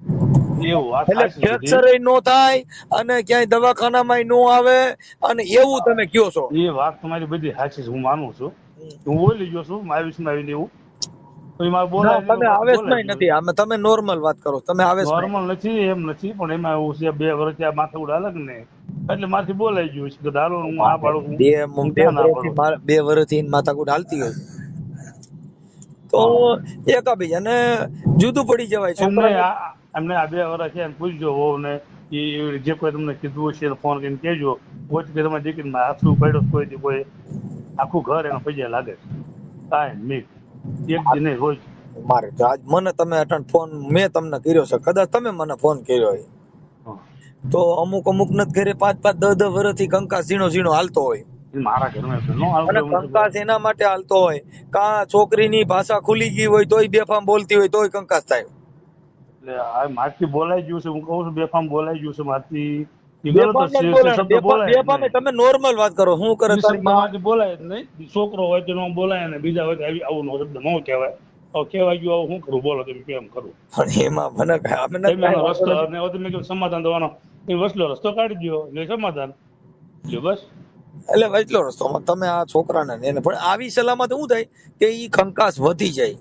એટલે ફ્રેક્ચર નો થાય અને ક્યાંય દવાખાનામાં નો આવે અને એવું તમે કયો છો. એ વાત તમારી બધી સાચી છે, હું માનું છું. હું બોલી ગયો છું આવીને એવું તમે આવેશમાં નથી, આમાં તમે નોર્મલ વાત કરો. તમે નોર્મલ નથી એમ નથી પણ એમાં એવું છે 2 વર્ષ આ માથાકૂટ અલગ ને એટલે મારથી બોલાઈ ગયું છે કે દારૂ હું આ પાડું છું 2 વર્ષથી માથાકૂટ હાલતી હોય તો એકાબીજાને જુદું પડી જવાય. એમને આ 2 વર્ષ છે પૂછજો હોવ ને એ જે કોઈ તમને કીધું છે ફોન કરીને કહેજો કોઈ તમારી દીકરીમાં હાથું પડ્યો કોઈ આખું ઘર એનો પૈસા લાગે છે કાંઈ નહીં એક દી નહીં રોજ. મારે આજ મને તમે અટણ ફોન મેં તમને કર્યો છે, કદાચ તમે મને ફોન કર્યો હોય તો અમુક નથી ઘરે 5-10 વર્ષથી કંકાસ ઝીણો હાલતો હોય. મારા ઘરમાં અને કંકાસ એના માટે હાલતો હોય કા છોકરીની ભાષા ખુલી ગઈ હોય તોય બેફામ બોલતી હોય તોય કંકાસ થાય. એટલે મારથી બોલાઈ ગયું છે, હું કહું છું બેફામ બોલાઈ ગયું છે મારથી. તમે નોર્મલ વાત કરો. શું કરે બોલાય જ નહીં, છોકરો હોય તો બોલાય ને બીજા હોય આવું શબ્દ ન કહેવાય. કેવાય ગયું હું કરું બોલો તમે કેમ કરું સમાધાન થવાનો રસ્તો કાઢી દો એટલે સમાધાન બસ. એટલે વચલો રસ્તો તમે આ છોકરાને એને પણ આવી સલામત શું થાય કે ઈ કંકાસ વધી જાય.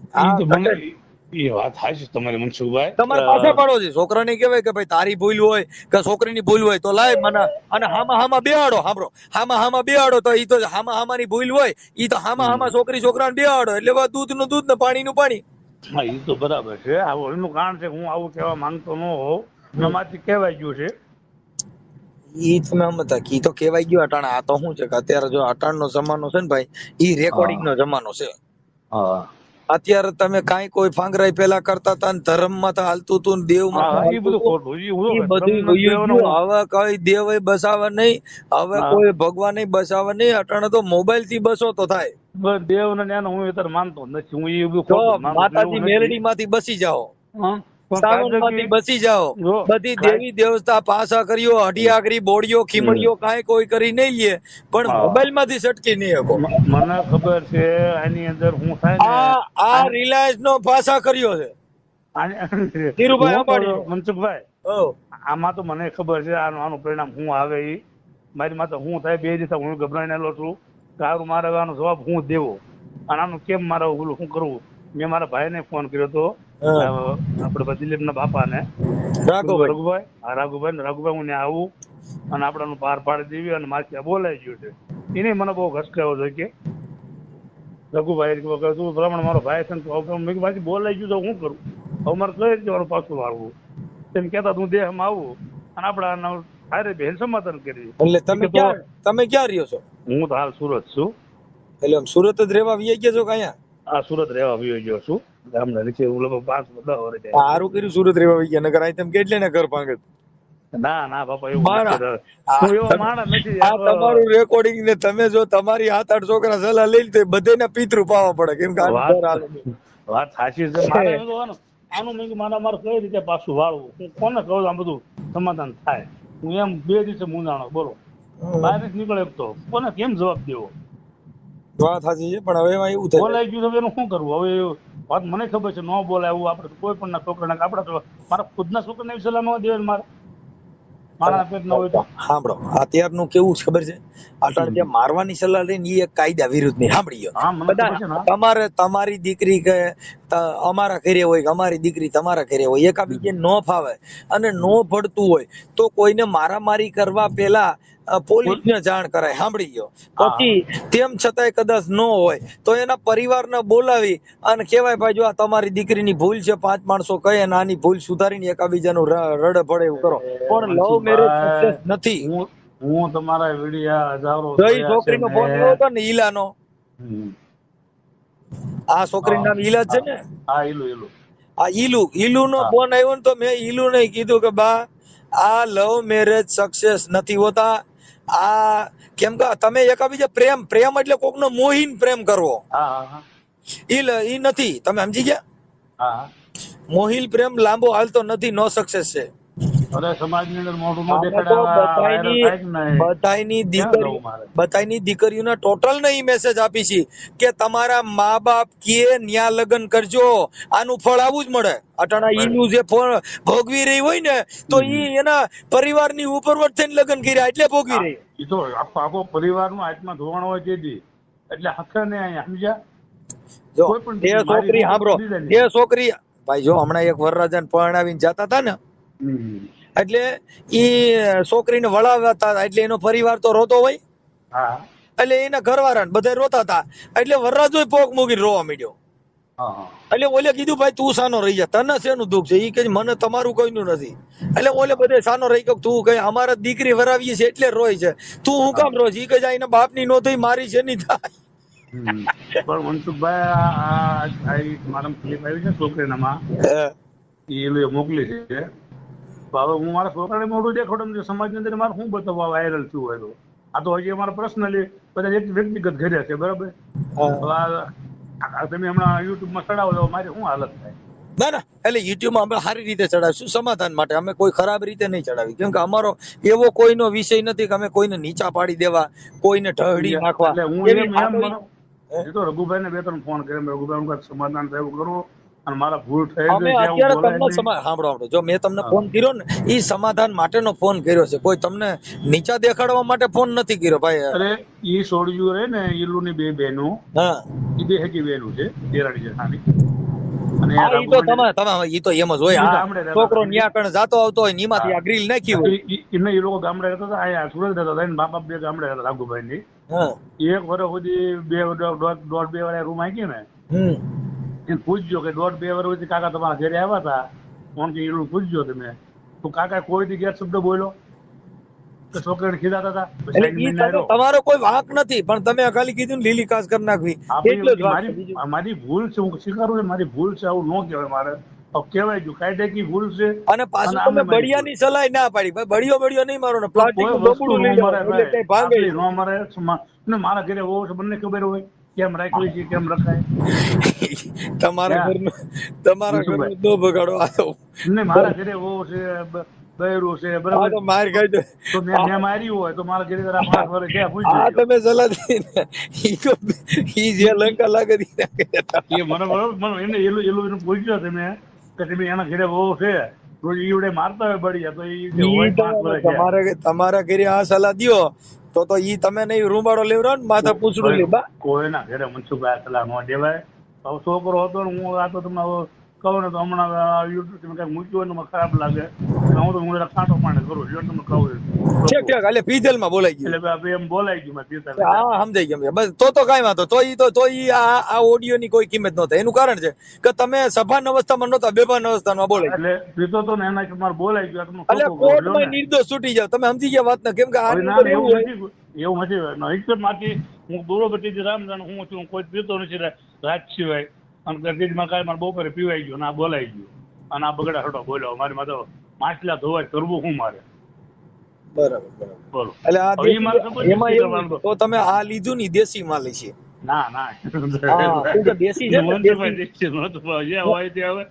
એ વાત થાય તમારી મનસુખભાઈ તમારે પાછા પાડો છે. છોકરાને કહેવાય કે ભાઈ તારી ભૂલ હોય કે છોકરીની ભૂલ હોય તો લાય મને અને હામાં બેહાડો. સાંભળો, હામાં બેહાડો તો ઈ તો હામાની ભૂલ હોય ઈ તો હામાં છોકરાને બેહાડો એટલે દૂધનું દૂધ ને પાણીનું પાણી. હા એ તો બરાબર છે. એનું કારણ છે હું આવું કહેવા માંગતો ન હોઉં, એમાંથી કહેવાય ગયું છે. ઈ તમે સમજતા કી તો કહેવાય ગયું અટાણા. આ તો શું છે કે અત્યારે જો અટાણનો જમાનો છે ને ભાઈ ઈ રેકોર્ડિંગ નો જમાનો છે. અત્યારે તમે કાંઈ કોઈ ફાંગરાઈ પેલા કરતા હતા ને ધર્મમાં તો હાલતું હતું ને દેવમાં હવે કઈ દેવ બસાવે નહીં, હવે કોઈ ભગવાન બસાવે નહીં. અટાણે તો મોબાઈલ થી બસો તો થાય. દેવ ને હું અત્યારે માનતો નથી. હું માતાજી મેલડી માંથી બસી જાઓ, સાવનમાંથી બસી જાઓ, બધી દેવી દેવતા પાસા કર્યો, હડિયાગરી બોડીઓ ખીમડીઓ કાંઈ કોઈ કરી નહીં લે પણ મોબાઈલ માંથી સટકી નહીં શકો. મને ખબર છે આની અંદર હું થાય આ રિલાયન્સ નો પાસા કર્યો છે ધીરુભાઈ અંબાણી. મનસુખભાઈ આમાં તો મને ખબર છે આનું પરિણામ શું આવે. ઈ મારી માથે શું થાય 2 દિવસ હું ગભરાયેલો છું. સારું મારે આનો જવાબ હું દેવો અને આનું કેમ મારે ઓલું શું કરવું. મેં મારા ભાઈને ફોન કર્યો હતો આપડે દિલીપ ના બાપા ને રાઘુભાઈ હું આવું અને આપડાનું પાર પાડી દેવી અને મારી બોલાઈ ગયું છે. એને મને બહુ ઘસકાયો છે કે રઘુભાઈ તું ભ્રમણ મારો ભાઈ છે ને બોલાઈ ગયું તો હું કરું. હવે મારે કઈ જવાનું પાછું વાળવું તેમ કેતા હું દેહમાં આવું અને આપડા હારે બેન સમાધાન કરી. એટલે તમે ક્યાં રહ્યો છો? હું તો હાલ સુરત છું. એટલે આમ સુરત જ રહેવા વી ગયા છો કે અહીંયા? આ સુરત રહેવા વિયો ગયો છું ગામના નીચે. હું લગભગ 5-10 વર્ષ સારું કર્યું સુરત રહેવા વી ગયા, નકર અહીં તમે કેટલે ને ઘર ભાંગે. ના બાપા એવું મારા નથી. હું એવો માણસ નથી. આ તમારું રેકોર્ડિંગ ને તમે જો તમારી 7-8 છોકરા સલાહ લઈ તો બધાને પિતૃ પાવા પડે, કેમ કે આ ઘર હાલે. વાત સાચી છે. મારે એમ કહેવાનું, આનું મેં કીધું મારે કઈ રીતે પાછું વાળવું, હું કોને કહું આ બધું સમાધાન થાય. હું એમ 2 દિવસે મૂંઝાણો, બોલો બહાર નથી નીકળે તો કોને કેમ જવાબ દેવો. વાત સાચી છે, પણ હવે એમાં એવું થાય બોલાઈ ગયું તો એનું શું કરવું. હવે વાત મને ખબર છે, ન બોલાય એવું આપણે કોઈ પણ છોકરાને. આપડે તો મારા ખુદના છોકરાને એવી સલાહ ન દેવાય મારે, મારા પેટ ના હોય તો. સાંભળો, અત્યારનું કેવું છે ખબર છે, અટાણે જે મારવાની સલાહ લઈને એ એક કાયદા વિરુદ્ધ ની. સાંભળીયો, હા મને ખબર છે ને. તમારે તમારી દીકરી કે અમારા ઘરે હોય કે અમારી દીકરી તમારા ઘરે હોય, એકાબીજે ન ફાવે અને ન ભળતું હોય તો કોઈને મારામારી કરવા પેલા પોલીસને જાણ કરાય. સાંભળી ગયો. પછી તેમ છતાંય કદાચ ન હોય તો એના પરિવારને બોલાવી અને કહેવાય ભાઈ જો આ તમારી દીકરીની ભૂલ છે, 5 માણસો કહે અને આની ભૂલ સુધારીને એકાબીજાનું રડે ભડે એવું કરો. પણ લવ મેરેજ સક્સેસ નથી. હું તમારા વિડિયા હજારો છોકરીનો ફોન આવ્યો હતો ને ઈલાનો, આ છોકરી નામ ઈલા છે ને, હા ઈલુ. આ ઈલુ નો ફોન આવ્યો ને તો મેં ઈલુ ને કીધું કે બા આ લવ મેરેજ સક્સેસ નથી હોતા. આ કેમ કે તમે એકાબીજા પ્રેમ એટલે કોકનો મોહીન પ્રેમ કરવો, ઈ નથી. તમે સમજી ગયા? મોહિલ પ્રેમ લાંબો હાલતો નથી, નો સક્સેસ છે. બધાની દીકરીઓના ટોટલ ને ઈ મેસેજ આપી છે કે તમારા મા બાપ કે ન્યા લગ્ન કરજો, આનું ફળ આવું જ મળે. અટાણા ઈનું જે ભોગવી રહી હોય ને તો ઈ એના પરિવારની ઉપરવટ થઈને લગ્ન કર્યા એટલે ભોગવી રહી. ઈ તો આખો પરિવારનો આત્મા ધોવાણો હોય તેથી, એટલે હકે ને સમજ્યા. જો એ છોકરી સાંભળો, એ છોકરી ભાઈ જો હમણાં એક વરરાજાને પરણાવીને જતા હતા ને, એટલે ઈ છોકરીને વળાવતા હતા, એટલે એનો પરિવાર તો રોતો હોય, એટલે એના ઘરવાળા બધા રોતા હતા, એટલે વરરાજો પોક મૂકીને રોવા માંડ્યો. એટલે ઓલે કીધું ભાઈ તું સાનો રહી જા, તને શેનું દુઃખ છે? ઈ કે મને તમારું કઈનું નથી. એટલે ઓલે બધે સાનો રહી ગયો, તું કઈ અમારા દીકરી વરાવીએ છે એટલે રોય છે, તું હું કામ રોય છે? ઈ કે એના બાપની નો થઈ, મારી છે નહીં થાય. પણ મનસુખભાઈ મારા ક્લિપ આવી છે છોકરીનામાં, એ મોકલી છે. હવે હું મારા છોકરાને મોઢું દેખાડું સમાજની અંદર મારે શું બતાવવા વાયરલ થયું હોય તો? આ તો હજી અમારા પર્સનલી બધા વ્યક્તિગત ઘરે છે, બરાબર? તમે હમણાં યુટ્યુબમાં ચડાવો તો મારી શું હાલત થાય? ના ના, એટલે યુટ્યુબમાં અમે સારી રીતે ચડાવીશું, સમાધાન માટે. અમે કોઈ ખરાબ રીતે નહીં ચડાવી, કેમ કે અમારો એવો કોઈનો વિષય નથી કે અમે કોઈને નીચા પાડી દેવા, કોઈને ઢળી નાખવા. તો રઘુભાઈ ને 2-3 ફોન કર્યા, રઘુભાઈ સમાધાન થયું કરો અને મારા ભૂલ થઈ અમે અત્યારે તમને સાંભળો, જો મેં તમને ફોન કર્યો ને ઈ સમાધાન માટેનો ફોન કર્યો છે, કોઈ તમને નીચા દેખાડવા માટે ફોન નથી કર્યો ભાઈ. અરે ઈ છોડ્યું રે ને ઈલુ ની 2 બહેનો, હા ઈ 2 હકી બહેનો છે, દેરાણી જેઠાણી. અને ઈ તો તમે ઈ તો એમ જ હોય. છોકરો ન્યા કણ જાતો આવતો હોય નીમાંથી આ ગ્રીલ નાખી હોય. ઈ લોકો ગામડે રહેતા હતા, અહીંયા સુરત રહેતા હતા, એના બાપ 2 ગામડે રહેતા રાઘુભાઈ ની. એક વર્ષ સુધી 1.5-2 વાળા રૂમ આવી ને, એને પૂછજો કે 1.5-2 વર્ષ સુધી કાકા તમારા ઘરે આવ્યા હતા, કોણ કે ઈલુ પૂછજો તમે, તો કાકા કોઈ દી ગેર શબ્દ બોલ્યો કે છોકરાને ખીજાતા હતા? તમારો કોઈ વાંક નથી, પણ તમે ખાલી કીધું લીલી કાસ કરી નાખવી. મારી ભૂલ છે, હું સ્વીકારું છું મારી ભૂલ છે, આવું ન કહેવાય. મારે કહેવાય જો કાયદે કી ભૂલ છે. અને પાછું તમે બળિયાની સલાહ ના પાડી, ભાઈ બળિયો નહીં મારો ને પ્લાસ્ટિક નું ડોકડું લઈ લો એટલે કઈ ભાગે ન મારે. મારા ઘરે હોવો છે, બંને ખબર હોય કેમ રાખવી છે, કેમ રખાય. તમારા ઘરનું ન બગાડો. આ તો મારા ઘરે હોવો છે, બહેરું છે, બરાબર? તો માર ખાઈ દે તો મેં માર્યું હોય તો મારા ઘરે 5 વર્ષ ક્યાં પૂછ્યું? આ તમે સલાહ દી ને, ઈ જે લંકા લાગે દી એ મને બરોબર એને એલું પૂછ્યો તમે કે તમે એના ઘરે હોવો છે, રોજ ઈવડે મારતા હોય બળિયા, તો તમારા ઘરે આ સલાહ દ્યો તો ઈ તમે નહીં રૂમાડો લેવરાવ ને માથા પૂછડું લેવા. કોઈના ઘરે મનસુખભાઈ સલાહ ન દેવાય. છોકરો હતો ને હું આ તો તમે કહું ને તો હમણાં યુટ્યુબ કઈ મૂક્યું હોય ને ખરાબ લાગે હું તો હું કાંટો પાણી કરું જો તમને કહું ઠીક એટલે પીધેલ માં બોલાઈ ગયું એટલે એમ બોલાઈ ગયું મેં પીતા હા સમજાઈ ગયું બસ તો કઈ વાંધો તો ઈ આ ઓડિયો ની કોઈ કિંમત નહોતી. એનું કારણ છે કે તમે સભાન અવસ્થામાં નહોતા, બેભાન અવસ્થામાં બોલાય એટલે પીતો તો ને એના મારે બોલાઈ ગયું એટલે કોર્ટમાં નિર્દોષ છૂટી જાવ. તમે સમજી ગયા વાત ને? કેમ કે એવું નથી હકીકત માંથી હું દૂરો બધી રામજાણ હું છું, કોઈ પીતો નથી રાત સિવાય અને ગરદીમાં કાંઈ મારે બપોરે પીવાઈ ગયો ને આ બોલાઈ ગયું અને આ બગડા હટો બોલ્યો મારી માં તો માછલા ધોવાય કરવું શું મારે? બરાબર બોલો એટલે એમાં તો તમે આ લીધું ની દેશી માલ છે? ના ના દેશી છે હોય તે હવે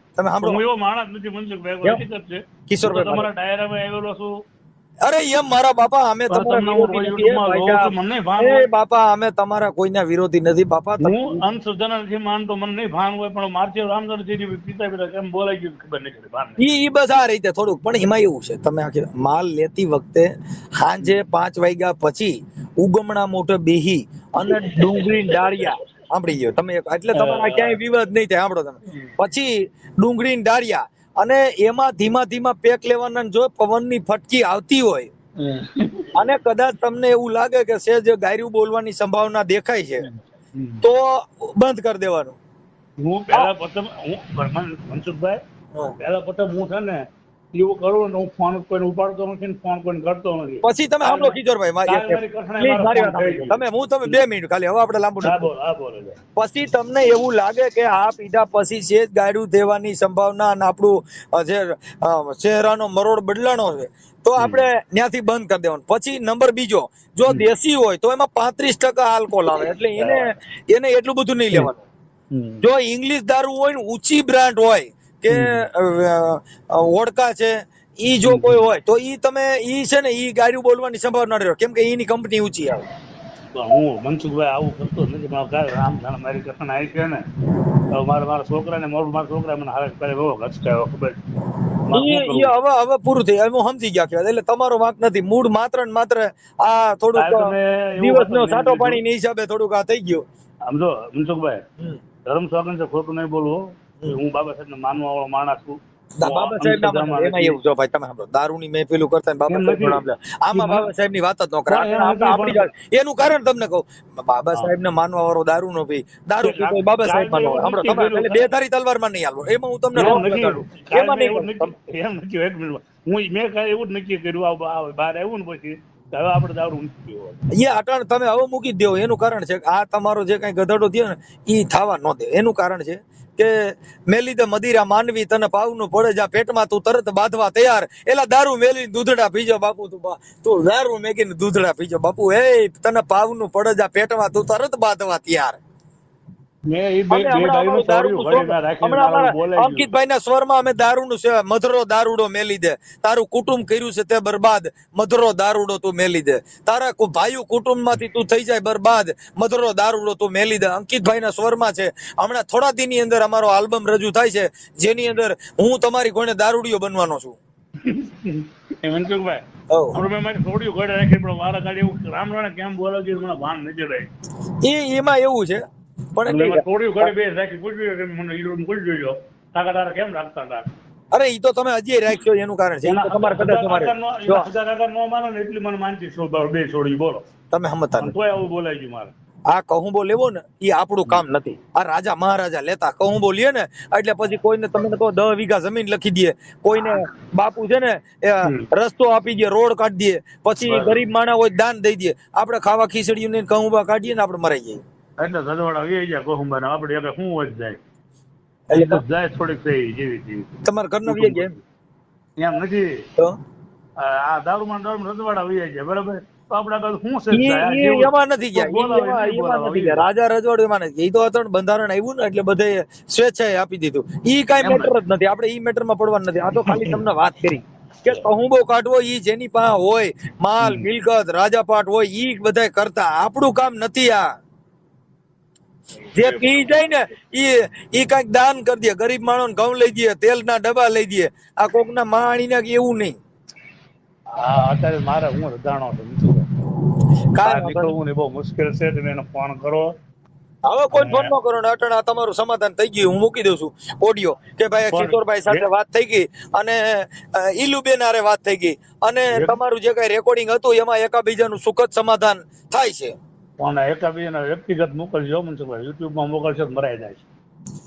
હું એવો માણસ નથી મનસુખભાઈ, હકીકત છે કિશોરભાઈ તમારા ડાયરામાં આવેલો છું. અરે એમ મારા બાપા અમે બાપા અમે તમારા કોઈના વિરોધી નથી બાપા. હું અંધશ્રદ્ધા નથી માનતો, મને નહીં ભાન હોય પણ મારથી રામચંદ્ર પિતા પિતા કેમ બોલાઈ ગયું ખબર નહીં. ઈ બસ આ રીતે થોડુંક પણ એમાં એવું છે તમે માલ લેતી વખતે સાંજે 5 વાગ્યા પછી ઉગમણા મોઢે બેહી અને ડુંગળી ડાળિયા સાંભળી ગયો તમે એટલે તમારા ક્યાંય વિવાદ નહીં થાય. સાંભળો તમે પછી ડુંગળી ડાળિયા અને એમાં ધીમા ધીમા પેક લેવાના. જો પવનની ફટકી આવતી હોય અને કદાચ તમને એવું લાગે કે સેજ ગાયરું બોલવાની સંભાવના દેખાય છે તો બંધ કરી દેવાનું. હું પેલા પ્રથમ મનસુખભાઈ હું છે ને એવું કરું ને હું ફોન કોઈને ઉપાડતો નથી ને ફોન કોઈને કરતો નથી. પછી તમે સાંભળો કિશોરભાઈ તમે 2 મિનિટ ખાલી હવે આપણે લાંબુ પછી તમને એવું લાગે કે આ પીધા પછી છે જ ગાયરું દેવાની સંભાવના અને આપણું જે ચહેરાનો મરોડ બદલાનો છે તો આપણે ત્યાંથી બંધ કરી દેવાનું. પછી નંબર બીજો, જો દેશી હોય તો એમાં 35% આલ્કોહોલ આવે એટલે એને એટલું બધું નહીં લેવાનું. જો ઇંગ્લિશ દારૂ હોય ને ઊંચી બ્રાન્ડ હોય કે વોડકા છે ઈ જો કોઈ હોય તો ઈ તમે ઈ છે ને ઈ ગાડી બોલવાની સંભાવના રહે કેમ કે ઈની કંપની ઊંચી આવે. હું મનસુખભાઈ આવું કરતો નથી પણ રામધાણ મારી કથન આવી છે ને મારા છોકરાને મારા છોકરા મને હારે કરે બહુ ઘસકાયો ખબર. હવે પૂરું થઈ હું સમજી ગયા કે એટલે તમારો વાંક નથી. મૂળ માત્ર ને માત્ર આ થોડુંક દિવસનો સાટો પાણીની હિસાબે થોડુંક આ થઈ ગયું. સમજો મનસુખભાઈ ધર્મ સ્વાગત છે, ખોટું નહીં બોલવું. હું બાબા સાહેબ ને માનવા વાળો માણસ છું. બાબા સાહેબ એમાં એવું જો ભાઈ તમે સાંભળો દારૂની મહેફિલું કરતા બાબા સાહેબ આમાં બાબા સાહેબ ની વાત જ ન કરે. એનું કારણ તમને કહું, બાબા સાહેબ ને માનવા વાળો દારૂ નો પી દારૂ પીતો બાબા સાહેબ માનવા સાંભળો તમે બે ધારી તલવાર માં નહીં હાલવો એમાં હું તમને એમાં નહીં એમ નથી. એક મિનિટ હું મેં કઈ એવું જ નક્કી કર્યું બહાર આવ્યું ને પછી હવે આપણે દારૂ મૂકી અટાણ તમે હવે મૂકી જ દેવો. એનું કારણ છે આ તમારો જે કઈ ગધેડો થયો ને ઈ થવા ન દે. એનું કારણ છે કે મેલી દે મદિરા માનવી તને પાવનું પડે જા પેટમાં તું તરત બાંધવા તૈયાર એલા દારૂ મેલી દૂધડા પીજો બાપુ તું દારૂ મેગીને દૂધડા પીજો બાપુ એ તને પાવનું પડે જા પેટમાં તું તરત બાંધવા તૈયાર. અંકિતભાઈ ના સ્વરમાં અમે દારૂનું મધરો દારૂડો મેલી દે તારું કુટુંબ કર્યું છે તે બરબાદ મધરો દારૂડો તું મેલી દે તારા ભાઈઓ કુટુંબ માંથી તું થઈ જાય બરબાદ મધરો દારૂડો તું મેલી દે. અંકિતભાઈ ના સ્વરમાં છે. હમણાં થોડા દી ની અંદર અમારો આલ્બમ રજૂ થાય છે જેની અંદર હું તમારી કોઈને દારૂડિયો બનવાનો છું. એમાં એવું છે અરે ઈ તો તમે હજી રાખશો એનું કારણ છે તમે સમજતા બોલાય ગયું મારે આ કહુંબો લેવો ને એ આપણું કામ નથી. આ રાજા મહારાજા લેતા કહુંબો લે ને એટલે પછી કોઈને તમે કહો 10 વીઘા જમીન લખી દે, કોઈને બાપુ છે ને રસ્તો આપી દે, રોડ કાઢી દે, પછી ગરીબ માણસ હોય દાન દઈ દે. આપણે ખાવા ખીચડીયું ને કહુંબા કાઢીએ ને આપણે મરાઈ જઈએ. એટલે સજવાડા વી જાય કહુંબા ને આપણે એટલે શું હોય જાય એટલે જાય થોડીક થઈ જેવી તમારા ઘરના વી જાય એમ નથી તો આ દારૂમાં રજવાડા વી જાય બરાબર. રાજા રજવાડું એ તો બંધારણ આવ્યું ને એટલે બધે સ્વેચ્છાએ આપી દીધું. ઈ કઈ મેટર જ નથી. આપણે ઈ મેટર માં પડવાનું નથી. આ તો ખાલી તમને વાત કરી કે કહુંબો કાઢવો ઈ જેની પાસે હોય માલ મિલકત રાજાપાટ હોય ઈ બધા કરતા આપણું કામ નથી. આ જે પી જાય ને ઈ કઈક દાન કરી દે, ગરીબ માણસો ને ઘઉં લઈ દે, તેલ ના ડબ્બા લઈ દે. આ કોક ના માણી ના એવું નહીં. અત્યારે મારે હું રજાણો છું બહુ મુશ્કેલ છે. તમે એને ફોન કરો હવે કોઈ ફોન ન કરો ને અટણા તમારું સમાધાન થઈ ગયું. હું મૂકી દઉં છું ઓડિયો કે ભાઈ કિશોરભાઈ સાથે વાત થઈ ગઈ અને ઈલુબેન હારે વાત થઈ ગઈ અને તમારું જે કઈ રેકોર્ડિંગ હતું એમાં એકાબીજાનું સુખદ સમાધાન થાય છે. પણ એકાબીજાના વ્યક્તિગત મોકલજો મનસુખભાઈ, યુટ્યુબ માં મોકલશો તો મરાઈ જાય છે.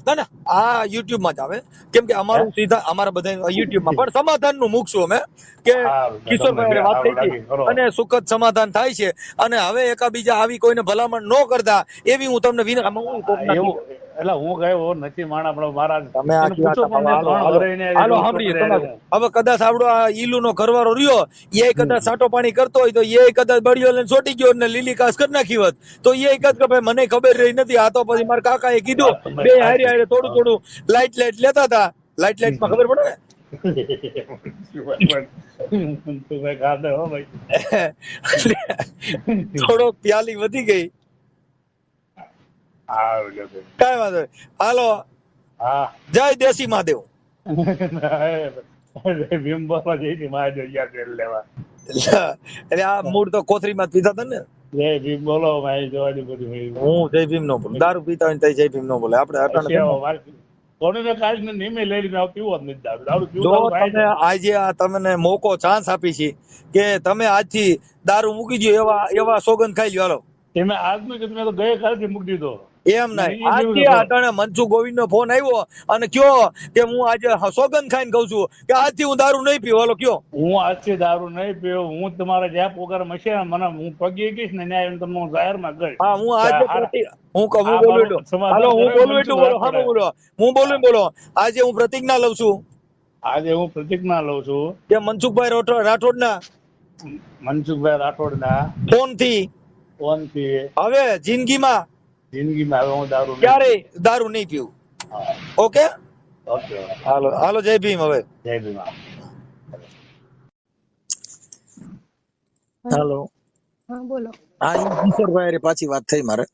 ના ના આ યુટ્યુબ માં જ આવે, કેમ કે અમારું સીધા અમારા બધા યુટ્યુબ માં પણ સમાધાન નું મૂકશું અમે કે કિશોરભાઈ વાત થઈ ગઈ અને સુખદ સમાધાન થાય છે અને હવે એકાબીજા આવી કોઈને ભલામણ ન કરતા એવી હું તમને એટલે હું ગયો નથી માણા પણ મારા તમે હાલો સાંભળીએ. હવે કદાચ આવડો આ ઈલુ નો ઘરવાળો રહ્યો એ કદાચ સાટો પાણી કરતો હોય તો એ કદાચ બળિયો લઈને ચોટી ગયો ને લીલી કાસ કરી નાખી હોત તો એ કદાચ કે ભાઈ મને ખબર રહી નથી. આ તો પછી મારા કાકા એ કીધું બે હારી હારે થોડું થોડું લાઈટ લેતા હતા. લાઈટ માં ખબર પડે ને થોડોક પ્યાલી વધી ગઈ. કઈ વાંધો નહીં. હાલો જય દેશી મહાદેવ. એટલે આ મૂળ તો કોથરી માં પીતા હતા ને. જય ભીમ બોલો. હું જય ભીમ નો બોલું. દારૂ પીતા હોય જય ભીમ નો બોલે. આપડે આજે આ તમને મોકો ચાન્સ આપી છે કે તમે આજથી દારૂ મૂકી દો એવા સોગંદ ખાઈ લ્યો. હાલો તમે આજનું કીધું, મેં તો ગયે કાલથી મૂકી દીધો. એમ નહીં, આજે અટાણે મનસુખ ગોવિંદ નો ફોન આવ્યો અને કયો કે હું આજે સોગંદ ખાઈને કઉ છું કે આજથી હું દારૂ નહીં પીવું. હાલો કયો હું આજથી દારૂ નહીં પીવું. હું તમારા જ્યાં પ્રોગ્રામ હશે મને હું પગી ગઈશ ને ત્યાં તમને હું જાહેરમાં ગઈશ. હા હું આજે હું બોલું એટલું. હાલો હું બોલું એટલું બોલો. હા બોલો હું બોલું બોલો. આજે હું પ્રતિજ્ઞા લઉં છું. આજે હું પ્રતિજ્ઞા લઉં છું કે મનસુખભાઈ રાઠોડ ના ફોન થી હવે જિંદગીમાં હવે હું દારૂ ક્યારેય દારૂ નહીં પીવું. ઓકે હાલો હાલો જય ભીમ. હવે જય ભીમ. હાલો હા બોલો. હા કિશોરભાઈ પાછી વાત થઈ મારે.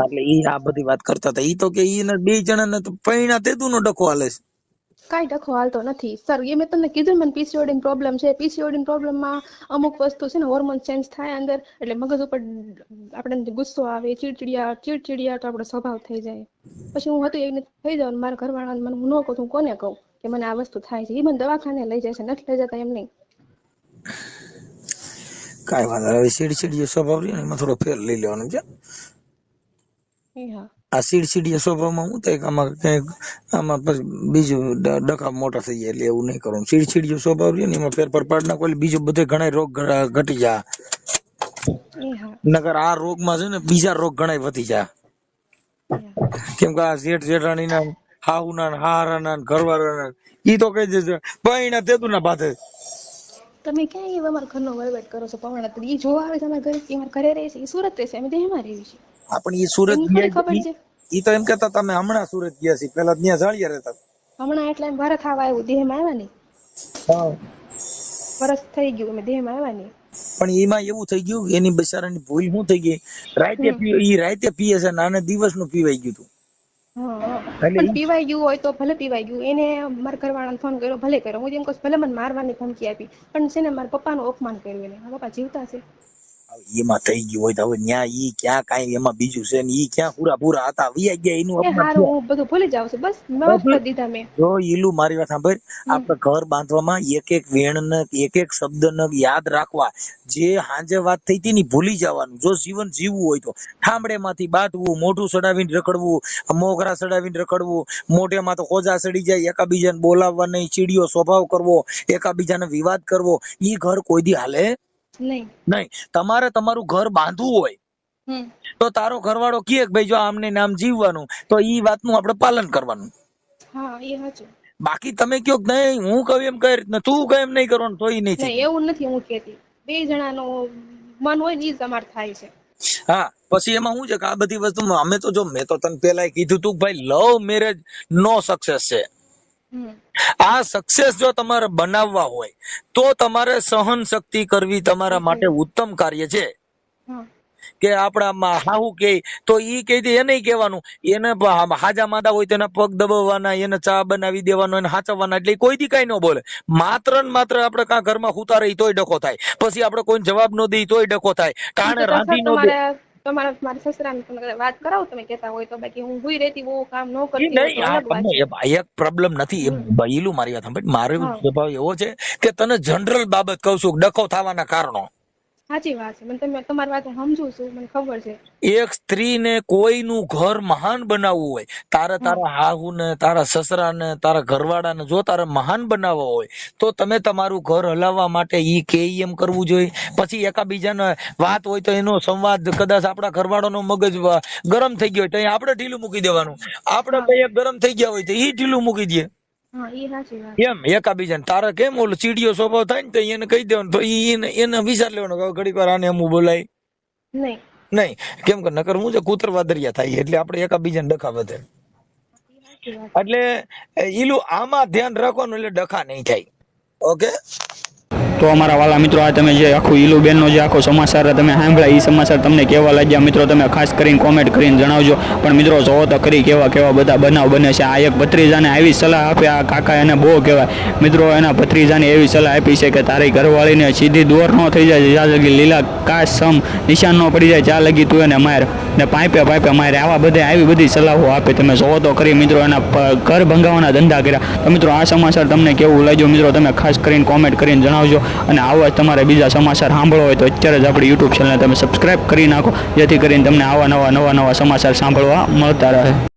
એટલે ઈ આ બધી વાત કરતા હતા. ઈ તો કે ઈ બે જણા ને પૈણા તેતું નો ડખો હાલે છે. કાંઈ ડખો હાલતો નથી સર. એ મેં તમને કીધું મને પીસીઓડી પ્રોબ્લેમ છે. પીસીઓડી પ્રોબ્લેમમાં અમુક વસ્તુ છે ને હોર્મોન ચેન્જ થાય અંદર, એટલે મગજ ઉપર આપણે ગુસ્સો આવે, ચીડચીડિયા તો આપણો સ્વભાવ થઈ જાય. પછી હું હતું એવી થઈ જાવ મારા ઘરવાળાને મને હું ન કહું, હું કોને કહું કે મને આ વસ્તુ થાય છે. એ મને દવાખાને લઈ જાય છે, નથી લઈ જતા એમ નહીં. કાંઈ વાંધો હવે ચીડચીડિયો સ્વભાવ રહ્યો ને એમાં થોડો ફેર લઈ લેવાનો છે. હા આ ચીડચીડિયા સ્વભાવમાં હું થાય આમાં કઈક આમાં પછી બીજું ડખા મોટા થઈ જાય એટલે એવું નહીં કરવાનું. ચીડચીડિયો સ્વભાવ રહ્યો ને એમાં ફેરફાર પાડ નાખો એટલે બીજો બધે ઘણા રોગ ઘટી જાય. નકર આ રોગમાં છે ને બીજા રોગ ઘણા વધી જાય. કેમ કે આ જેઠાણી ના હાહુના હારાના ઘરવાળાના ઈ તો કઈ જશે પૈણા તેતું ના બાધે. તમે ક્યાં એવા અમારા ઘરનો વહીવટ કરો છો પવન? એ જોવા આવે તમારા ઘરે, અમારા ઘરે રહે છે, એ સુરત રહે છે, અમે દેહમાં રહીએ છીએ. પણ એ સુરત ઈ તો એમ કેતા તમે હમણાં સુરત ગયા છે, પેલા ત્યાં જાળિયા રહેતા. હમણાં એટલે ભારત આવા આવ્યું, દેહમાં આવ્યા નહીં. વર્ષ થઈ ગયું અમે દેહમાં આવ્યા નહીં. પણ એમાં એવું થઈ ગયું એની બિચારાની ભૂલ શું થઈ ગઈ, રાતે પીએ છે નાને દિવસ નું પીવાઈ ગયું હતું. પણ પીવાઈ ગયું હોય તો ભલે પીવાઈ ગયું. એને મારા ઘરવાળાને ફોન કર્યો, ભલે કર્યો. હું એમ કહું ભલે મને મારવાની ધમકી આપી, પણ છે ને મારા પપ્પાનું અપમાન કર્યું. એને પપ્પા જીવતા છે એમાં થઈ ગયું હોય તો હવે ન્યા ઈ ક્યાં કાંઈ એમાં બીજું છે ને ઈ ક્યાં પૂરા હતા વિયા ગયા એનું હારું હું બધું ભૂલી જાઉં છું. બસ માફ કરી દીધા મેં. જો ઈલું મારી વાત સાંભળ, આપણે ઘર બાંધવામાં એક એક વેણ ને એક એક શબ્દ ને યાદ રાખવા. જે હાંજે વાત થઈ હતી ને ભૂલી જવાનું. જો જીવન જીવવું હોય તો ઠામડે માંથી બાટવું, મોઢું ચડાવીને રખડવું, મોગરા ચડાવીને રખડવું, મોઢેમાં તો ખોજા ચડી જાય, એકાબીજાને બોલાવવા નહીં, ચીડિયો સ્વભાવ કરવો, એકાબીજાને વિવાદ કરવો, ઈ ઘર કોઈ દી હાલે નહીં. તમારે તમારું ઘર બાંધવું હોય તો તારો ઘરવાળો કહે ભાઈ જો આમને નામ જીવવાનું, તો ઈ વાતનું આપણે પાલન કરવાનું. બાકી તમે કયો નહીં હું કહું એમ કર ને તું કહે એમ નહીં કરવાનું તો ઈ નહીં. એવું નથી હું કહેતી, બે જણાનો મન હોય ને ઈ જ અમાર થાય છે. હા પછી એમાં શું છે કે આ બધી વસ્તુ અમે તો જો મેં તો તને પેલા કીધું તું ભાઈ લવ મેરેજ નો સક્સેસ છે. આ સક્સેસ જો તમારે બનાવવા હોય તો તમારે સહન શક્તિ કરવી તમારા માટે ઉત્તમ કાર્ય છે. કે આપડા હાહુ કે તો ઈ કે એ નહીં કહેવાનું, એને હાજા માદા હોય તેના પગ દબાવવાના, એને ચા બનાવી દેવાનો, એને હાચવવાના, એટલે કોઈ દી કઈ ન બોલે. માત્ર ને માત્ર આપડે કાં ઘરમાં હુતા રહી તોય ડખો થાય, પછી આપડે કોઈ જવાબ ન દઈ તોય ડખો થાય, કારણે રાંધી નો દે. તમારા મારા સસરાને તમે વાત કરાવો તમે કહેતા હોય તો, બાકી હું હુઈ રહેતી બહુ કામ ન કરતી હોય તો નહીં, અલગ વાત છે. એક પ્રોબ્લેમ નથી એ બૈલું. મારી વાત સાંભળ, મારો સ્વભાવ એવો છે કે તને જનરલ બાબત કહું છું, ડખો થવાના કારણો. સાચી વાત છે, મને તમે તમારી વાત હું સમજુ છું, મને ખબર છે. એક સ્ત્રીને કોઈનું ઘર મહાન બનાવવું હોય, તારા હાહુને, તારા સસરાને, તારા ઘરવાળાને જો તારે મહાન બનાવવા હોય તો તમે તમારું ઘર હલાવવા માટે ઈ કે એમ કરવું જોઈએ. પછી એકાબીજાને વાત હોય તો એનો સંવાદ, કદાચ આપણા ઘરવાળાનો મગજ ગરમ થઈ ગયો હોય તો આપણે ઢીલું મૂકી દેવાનું. આપણે કઈ ગરમ થઈ ગયા હોય તો ઈ ઢીલું મૂકી દે. એમ એકાબીજાને તારે કેમ ઓલો ચીડિયો સ્વભાવ થાય ને તો એને કહી દેવાનું, તો એને વિચાર લેવાનો ઘડીક વાર આને એમ બોલાય નહીં. કેમ કે નકર હું છે કૂતરવા દરિયા થાય એટલે આપણે એકાબીજાને ડખા વધે. એટલે ઈલું આમાં ધ્યાન રાખવાનું એટલે ડખા નહીં થાય. ઓકે. તો અમારા વાલા મિત્રો, આ તમે જે આખું ઈલુબેનનો જે આખો સમાચાર તમે સાંભળ્યા, એ સમાચાર તમને કેવા લાગ્યા મિત્રો તમે ખાસ કરીને કોમેન્ટ કરીને જણાવજો. પણ મિત્રો જોવો તો ખરી કેવા બધા બનાવ બને છે. આ એક ભત્રીજાને આવી સલાહ આપે, આ કાકા એને બહુ કહેવાય મિત્રો, એના ભત્રીજાને એવી સલાહ આપી છે કે તારી ઘરવાળીને સીધી દોર ન થઈ જાય, જ્યાં લગી લીલા કાશ સમ નિશાન ન પડી જાય ત્યાં લગી તું એને માર ને પાઇપે મારે. આવા બધા આવી બધી સલાહો આપે. તમે જોવો તો ખરી મિત્રો, એના ઘર ભંગાવાના ધંધા કર્યા. તો મિત્રો આ સમાચાર તમને કેવું લાગ્યું મિત્રો તમે ખાસ કરીને કોમેન્ટ કરીને જણાવજો. અને આવા જ તમારે બીજા સમાચાર સાંભળવા હોય તો અત્યારે જ આપણી યુટ્યુબ ચેનલને તમે સબસ્ક્રાઇબ કરી નાખો, જેથી કરીને તમને આવા નવા સમાચાર સાંભળવા મળતા રહે.